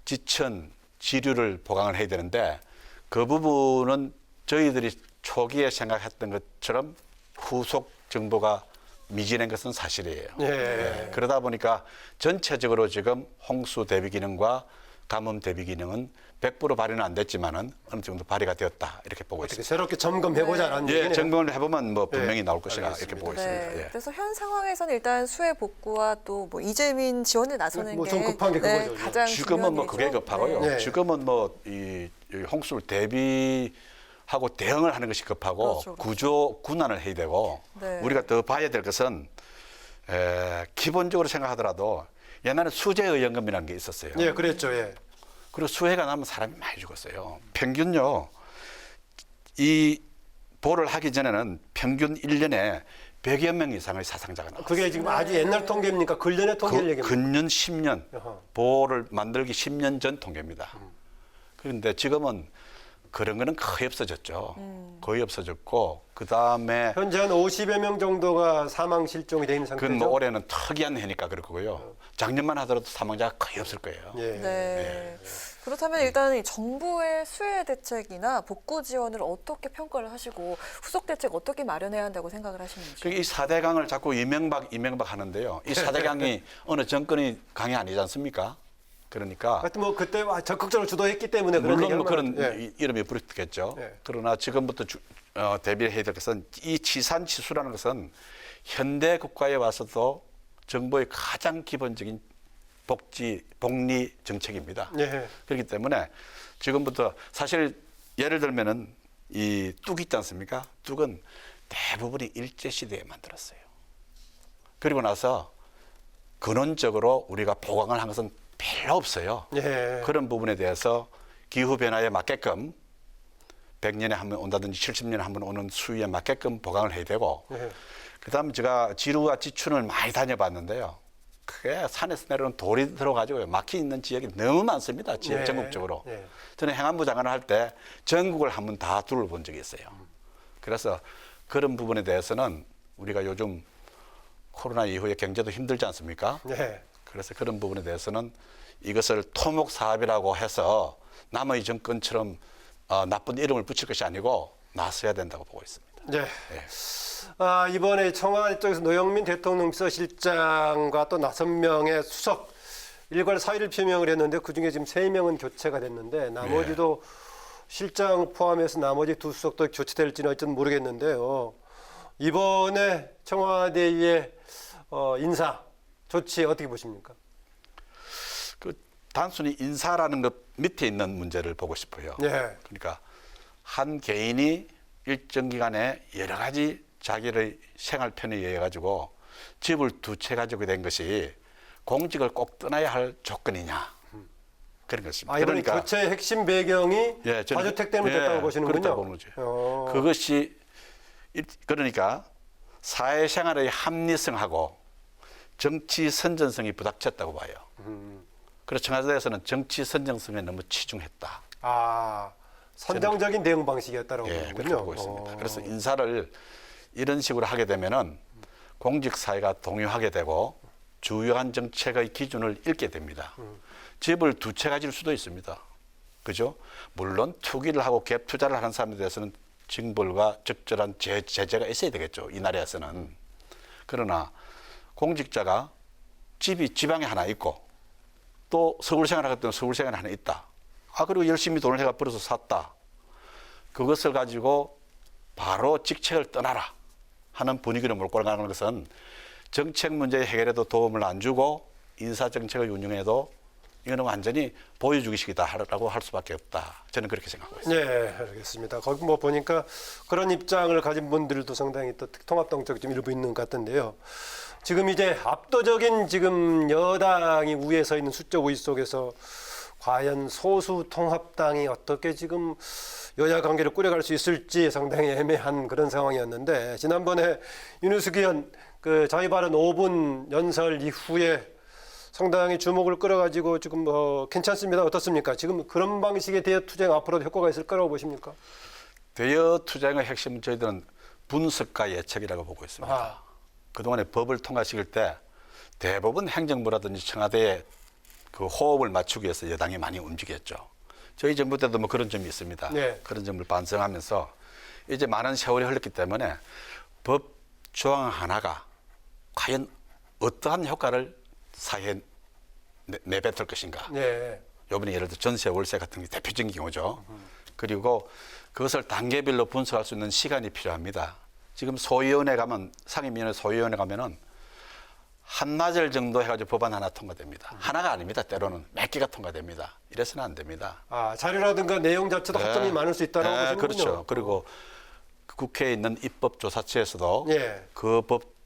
지천, 지류를 보강을 해야 되는데 그 부분은 저희들이 초기에 생각했던 것처럼 후속 정보가 미진한 것은 사실이에요. 예. 그러다 보니까 전체적으로 지금 홍수 대비 기능과 감염 대비 기능은 100% 발휘는 안 됐지만은 어느 정도 발휘가 되었다 이렇게 보고 어떻게 있습니다. 새롭게 점검해보자라는 얘기네요. 예, 점검을 해보면 뭐 분명히 네, 나올 것이라 알겠습니다. 이렇게 보고 네. 있습니다. 예. 그래서 현 상황에서는 일단 수해 복구와 또 뭐 이재민 지원에 나서는 뭐 게 좀 급한 게 네, 그거죠. 가장 지금은 뭐 중요한 그게 일이죠. 급하고요. 네. 지금은 뭐 이 홍수를 대비하고 대응을 하는 것이 급하고 그렇죠. 구조 군안을 해야 되고 네. 우리가 더 봐야 될 것은 기본적으로 생각하더라도 옛날에 수재의연금이라는 게 있었어요. 예, 그랬죠. 예. 그리고 수해가 나면 사람이 많이 죽었어요. 평균요, 이 보를 하기 전에는 평균 1년에 100여 명 이상의 사상자가 나왔어요. 그게 지금 아주 옛날 통계입니까? 근년의 통계를 얘기합니까? 근년 10년, 어허. 보호를 만들기 10년 전 통계입니다. 그런데 지금은 그런 거는 거의 없어졌죠. 거의 없어졌고, 그 다음에 현재 한 50여 명 정도가 사망 실종이 돼 있는 그건 상태죠. 뭐 올해는 특이한 해니까 그럴 거고요. 작년만 하더라도 사망자가 거의 없을 거예요. 예. 네. 그렇다면 일단 이 정부의 수해 대책이나 복구 지원을 어떻게 평가를 하시고 후속 대책 어떻게 마련해야 한다고 생각을 하시는지. 이 4대강을 자꾸 이명박 하는데요. 이 4대강이 어느 정권이 강이 아니지 않습니까? 그러니까 하여튼 뭐 그때 적극적으로 주도했기 때문에 그런 물론 뭐 얘기를 그런 하면, 예. 이름이 부르겠죠. 예. 그러나 지금부터 대비를 해야 될 것은 이 치산치수라는 것은 현대 국가에 와서도 정부의 가장 기본적인 복리 정책입니다. 예. 그렇기 때문에 지금부터 사실 예를 들면은 이 뚝 있지 않습니까? 뚝은 대부분이 일제시대에 만들었어요. 그리고 나서 근원적으로 우리가 보강을 한 것은 별로 없어요. 예. 그런 부분에 대해서 기후변화에 맞게끔 100년에 한 번 온다든지 70년에 한 번 오는 수위에 맞게끔 보강을 해야 되고 예. 그다음에 제가 지루와 지춘을 많이 다녀봤는데요. 그게 산에서 내려오는 돌이 들어가지고 막혀 있는 지역이 너무 많습니다. 지역 예. 전국적으로. 예. 저는 행안부 장관을 할 때 전국을 한번 다 둘러본 적이 있어요. 그래서 그런 부분에 대해서는 우리가 요즘 코로나 이후에 경제도 힘들지 않습니까? 예. 그래서 그런 부분에 대해서는 이것을 토목 사업이라고 해서 남의 정권처럼 나쁜 이름을 붙일 것이 아니고 나서야 된다고 보고 있습니다. 네. 예. 이번에 청와대 쪽에서 노영민 대통령 비서실장과 또 5명의 수석 일괄 사의를 표명을 했는데 그중에 지금 3명은 교체가 됐는데 나머지도 실장 포함해서 나머지 2 수석도 교체될지는 어쨌든 모르겠는데요. 이번에 청와대의 인사 조치 어떻게 보십니까? 단순히 인사라는 것 밑에 있는 문제를 보고 싶어요. 예. 그러니까 한 개인이 일정 기간에 여러 가지 자기의 생활 편의에 의해 가지고 집을 2채 가지고 된 것이 공직을 꼭 떠나야 할 조건이냐 그런 것입니다. 이번에 교체의 핵심 배경이 다주택 때문에 됐다고 보시는군요. 그렇다고 보는 거죠. 그것이 그러니까 사회생활의 합리성하고 정치 선전성이 부닥쳤다고 봐요. 그래서 청와대에서는 정치 선정성에 너무 치중했다. 선정적인 대응 방식이었다라고 그렇게 보는군요. 보고 있습니다. 그래서 인사를 이런 식으로 하게 되면은 공직 사회가 동요하게 되고 주요한 정책의 기준을 잃게 됩니다. 집을 2채 가질 수도 있습니다. 그죠? 물론 투기를 하고 갭 투자를 하는 사람에 대해서는 징벌과 적절한 제재가 있어야 되겠죠. 이 나라에서는. 그러나 공직자가 집이 지방에 하나 있고 또 서울 생활하기 때문에 서울 생활에 하나 있다. 그리고 열심히 돈을 해가 벌어서 샀다. 그것을 가지고 바로 직책을 떠나라 하는 분위기로 몰고 가는 것은 정책 문제 해결에도 도움을 안 주고 인사정책을 운영해도 이거는 완전히 보여주기식이다라고 할 수밖에 없다. 저는 그렇게 생각하고 있습니다. 네, 알겠습니다. 거기 뭐 보니까 그런 입장을 가진 분들도 상당히 또 통합당적 좀 일부 있는 것 같은데요. 지금 이제 압도적인 지금 여당이 우위에 서 있는 수적 우위 속에서 과연 소수 통합당이 어떻게 지금 여야 관계를 꾸려갈 수 있을지 상당히 애매한 그런 상황이었는데 지난번에 윤우숙 의원 저희 발언 5분 연설 이후에 상당히 주목을 끌어가지고 지금 괜찮습니다. 어떻습니까? 지금 그런 방식의 대여 투쟁 앞으로도 효과가 있을 거라고 보십니까? 대여 투쟁의 핵심은 저희들은 분석과 예측이라고 보고 있습니다. 그동안에 법을 통과시킬 때 대부분 행정부라든지 청와대에 그 호흡을 맞추기 위해서 여당이 많이 움직였죠. 저희 정부 때도 뭐 그런 점이 있습니다. 네. 그런 점을 반성하면서 이제 많은 세월이 흘렀기 때문에 법 조항 하나가 과연 어떠한 효과를 사회에 내뱉을 것인가. 네. 요번에 예를 들어 전세, 월세 같은 게 대표적인 경우죠. 그리고 그것을 단계별로 분석할 수 있는 시간이 필요합니다. 지금 소위원회 가면, 상임위원회 소위원회 가면은 한나절 정도 해가지고 법안 하나 통과됩니다. 하나가 아닙니다. 때로는 몇 개가 통과됩니다. 이래서는 안 됩니다. 아, 자료라든가 내용 자체도 합점이 많을 수 있다는 거군요. 그렇죠. 그리고 국회에 있는 입법조사처에서도 예. 그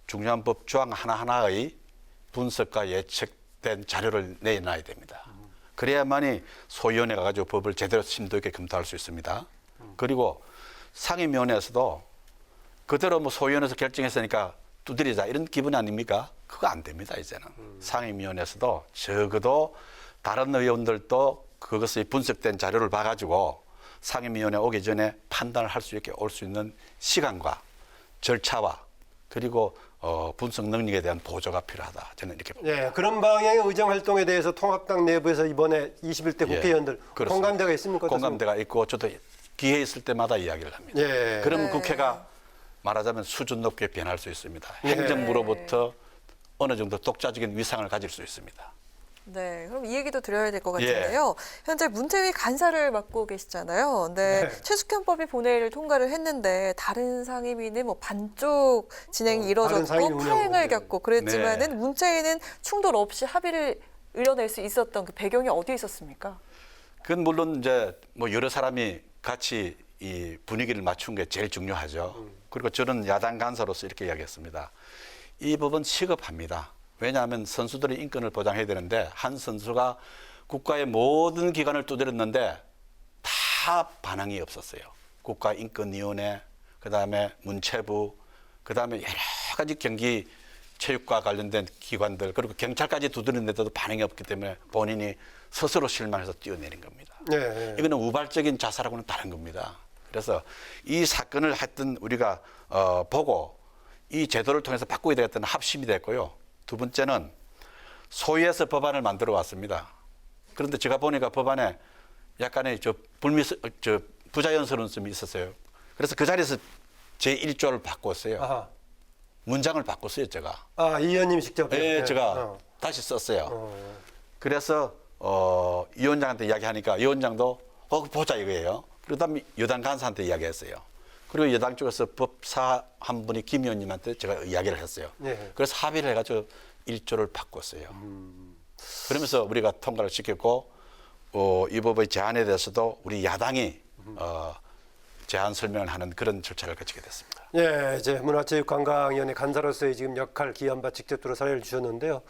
중요한 법 조항 하나하나의 분석과 예측된 자료를 내놔야 됩니다. 그래야만이 소위원회가 가지고 법을 제대로 심도 있게 검토할 수 있습니다. 그리고 상임위원회에서도 그대로 뭐 소위원회에서 결정했으니까 두드리자 이런 기분 아닙니까? 그거 안 됩니다, 이제는. 상임위원회에서도 적어도 다른 의원들도 그것의 분석된 자료를 봐가지고 상임위원회 오기 전에 판단을 할 수 있게 올 수 있는 시간과 절차와 그리고 분석 능력에 대한 보조가 필요하다. 저는 이렇게 봅니다. 예, 그런 방향의 의정 활동에 대해서 통합당 내부에서 이번에 21대 국회의원들 그렇습니다. 공감대가 있습니까? 공감대가 있고 저도 기회 있을 때마다 이야기를 합니다. 예. 그러면 국회가 말하자면 수준 높게 변할 수 있습니다. 예. 행정부로부터 어느 정도 독자적인 위상을 가질 수 있습니다. 네, 그럼 이 얘기도 드려야 될 것 같은데요. 현재 문체위 간사를 맡고 계시잖아요. 네, 최숙현법이 본회의를 통과를 했는데 다른 상임위는 뭐 반쪽 진행이 이뤄졌고 파행을 겪고 그랬지만은 문체위는 충돌 없이 합의를 이뤄낼 수 있었던 그 배경이 어디에 있었습니까? 그건 물론 이제 뭐 여러 사람이 같이 이 분위기를 맞춘 게 제일 중요하죠. 그리고 저는 야당 간사로서 이렇게 이야기했습니다. 이 법은 시급합니다. 왜냐하면 선수들의 인권을 보장해야 되는데 한 선수가 국가의 모든 기관을 두드렸는데 다 반항이 없었어요. 국가인권위원회, 그다음에 문체부, 그다음에 여러 가지 경기 체육과 관련된 기관들 그리고 경찰까지 두드렸는데도 반응이 없기 때문에 본인이 스스로 실망해서 뛰어내린 겁니다. 네. 이거는 우발적인 자살하고는 다른 겁니다. 그래서 이 사건을 하여튼 우리가 보고 이 제도를 통해서 바꾸게 되겠다는 합심이 됐고요. 두 번째는 소위에서 법안을 만들어 왔습니다. 그런데 제가 보니까 법안에 약간의 부자연스러움이 있었어요. 그래서 그 자리에서 제 1조를 바꿨어요. 아하. 문장을 바꿨어요, 제가. 아, 이 의원님이 직접? 네, 제가 다시 썼어요. 그래서 이 위원장한테 이야기하니까 이 위원장도 보자 이거예요. 그다음에 여당 간사한테 이야기했어요. 그리고 여당 쪽에서 법사 한 분이 김 의원님한테 제가 이야기를 했어요. 네. 그래서 합의를 해가지고 1조를 바꿨어요. 그러면서 우리가 통과를 시켰고 이 법의 제안에 대해서도 우리 야당이 제안 설명을 하는 그런 절차를 거치게 됐습니다. 예, 이제 문화체육관광위원회 간사로서의 지금 역할 기한바 직접적으로 사례를 주셨는데요.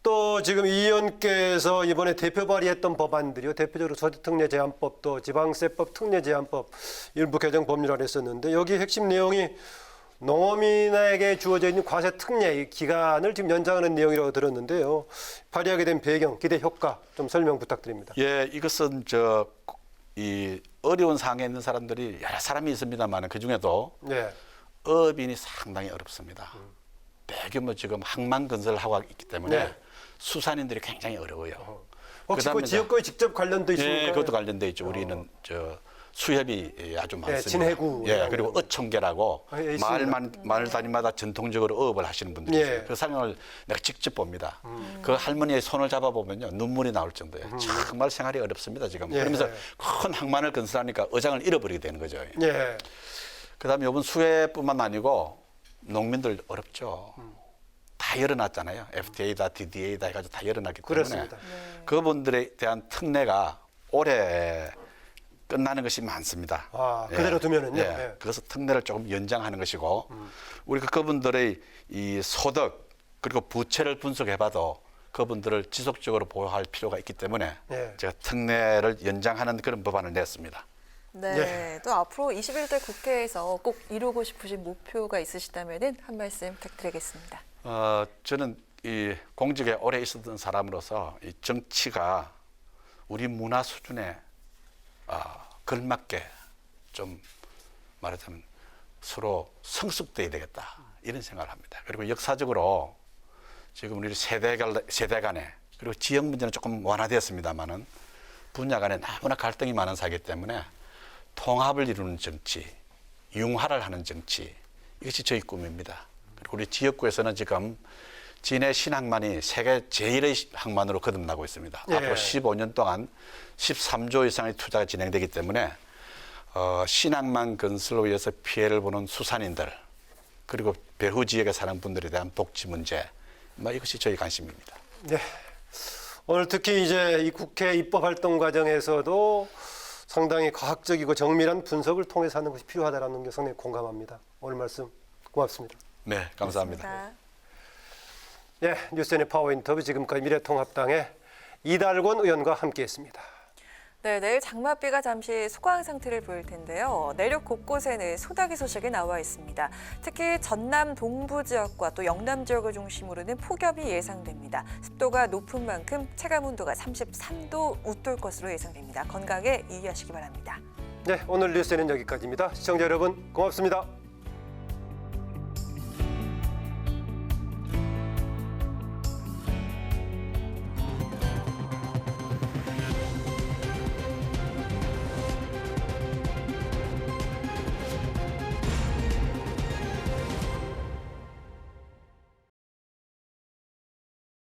또 지금 이 의원께서 이번에 대표 발의했던 법안들이요. 대표적으로 소득특례 제한법 또 지방세법 특례 제한법 일부 개정 법률안을 했었는데 여기 핵심 내용이 농어민에게 주어져 있는 과세 특례 기간을 지금 연장하는 내용이라고 들었는데요. 발의하게 된 배경, 기대 효과 좀 설명 부탁드립니다. 예, 이것은 이 어려운 상황에 있는 사람들이 여러 사람이 있습니다만 그 중에도 어업인이 상당히 어렵습니다. 대규모 지금 항만 건설을 하고 있기 때문에 수산인들이 굉장히 어려워요. 혹시 그 지역과에 직접 관련돼 있습니까? 예, 그것도 관련돼 있죠. 우리는 수협이 아주 많습니다. 진해구. 예, 그리고 어촌계라고 마을 단위마다 전통적으로 어업을 하시는 분들이 있어요. 그 상황을 내가 직접 봅니다. 그 할머니의 손을 잡아보면요 눈물이 나올 정도예요. 정말 생활이 어렵습니다 지금. 그러면서 큰 항만을 건설하니까 어장을 잃어버리게 되는 거죠. 그다음에 이번 수해뿐만 아니고 농민들 어렵죠. 다 열어놨잖아요. FTA다, DDA다 해가지고 다 열어놨기 때문에 그렇습니다. 그분들에 대한 특례가 올해 끝나는 것이 많습니다. 아, 그대로 두면은요? 그래서 특례를 조금 연장하는 것이고 우리가 그분들의 이 소득 그리고 부채를 분석해봐도 그분들을 지속적으로 보호할 필요가 있기 때문에 제가 특례를 연장하는 그런 법안을 냈습니다. 네, 또 앞으로 21대 국회에서 꼭 이루고 싶으신 목표가 있으시다면 한 말씀 부탁드리겠습니다. 저는 이 공직에 오래 있었던 사람으로서 이 정치가 우리 문화 수준에 걸맞게 좀 말하자면 서로 성숙돼야 되겠다 이런 생각을 합니다. 그리고 역사적으로 지금 우리 세대 간에 그리고 지역 문제는 조금 완화되었습니다만은 분야 간에 너무나 갈등이 많은 사회이기 때문에 통합을 이루는 정치, 융화를 하는 정치 이것이 저희 꿈입니다. 그리고 우리 지역구에서는 지금 진해 신항만이 세계 제1의 항만으로 거듭나고 있습니다. 예. 앞으로 15년 동안 13조 이상의 투자가 진행되기 때문에 신항만 건설로 위해서 피해를 보는 수산인들 그리고 배후 지역에 사는 분들에 대한 복지 문제 이것이 저희 관심입니다. 네. 오늘 특히 이제 이 국회 입법 활동 과정에서도 상당히 과학적이고 정밀한 분석을 통해서 하는 것이 필요하다는 게 상당히 공감합니다. 오늘 말씀 고맙습니다. 네, 감사합니다. 고맙습니다. 네, 뉴스엔의 파워 인터뷰 지금까지 미래통합당의 이달권 의원과 함께했습니다. 네, 내일 장맛비가 잠시 소강 상태를 보일 텐데요. 내륙 곳곳에는 소나기 소식이 나와 있습니다. 특히 전남 동부 지역과 또 영남 지역을 중심으로는 폭염이 예상됩니다. 습도가 높은 만큼 체감 온도가 33도 웃돌 것으로 예상됩니다. 건강에 유의하시기 바랍니다. 네, 오늘 뉴스는 여기까지입니다. 시청자 여러분 고맙습니다.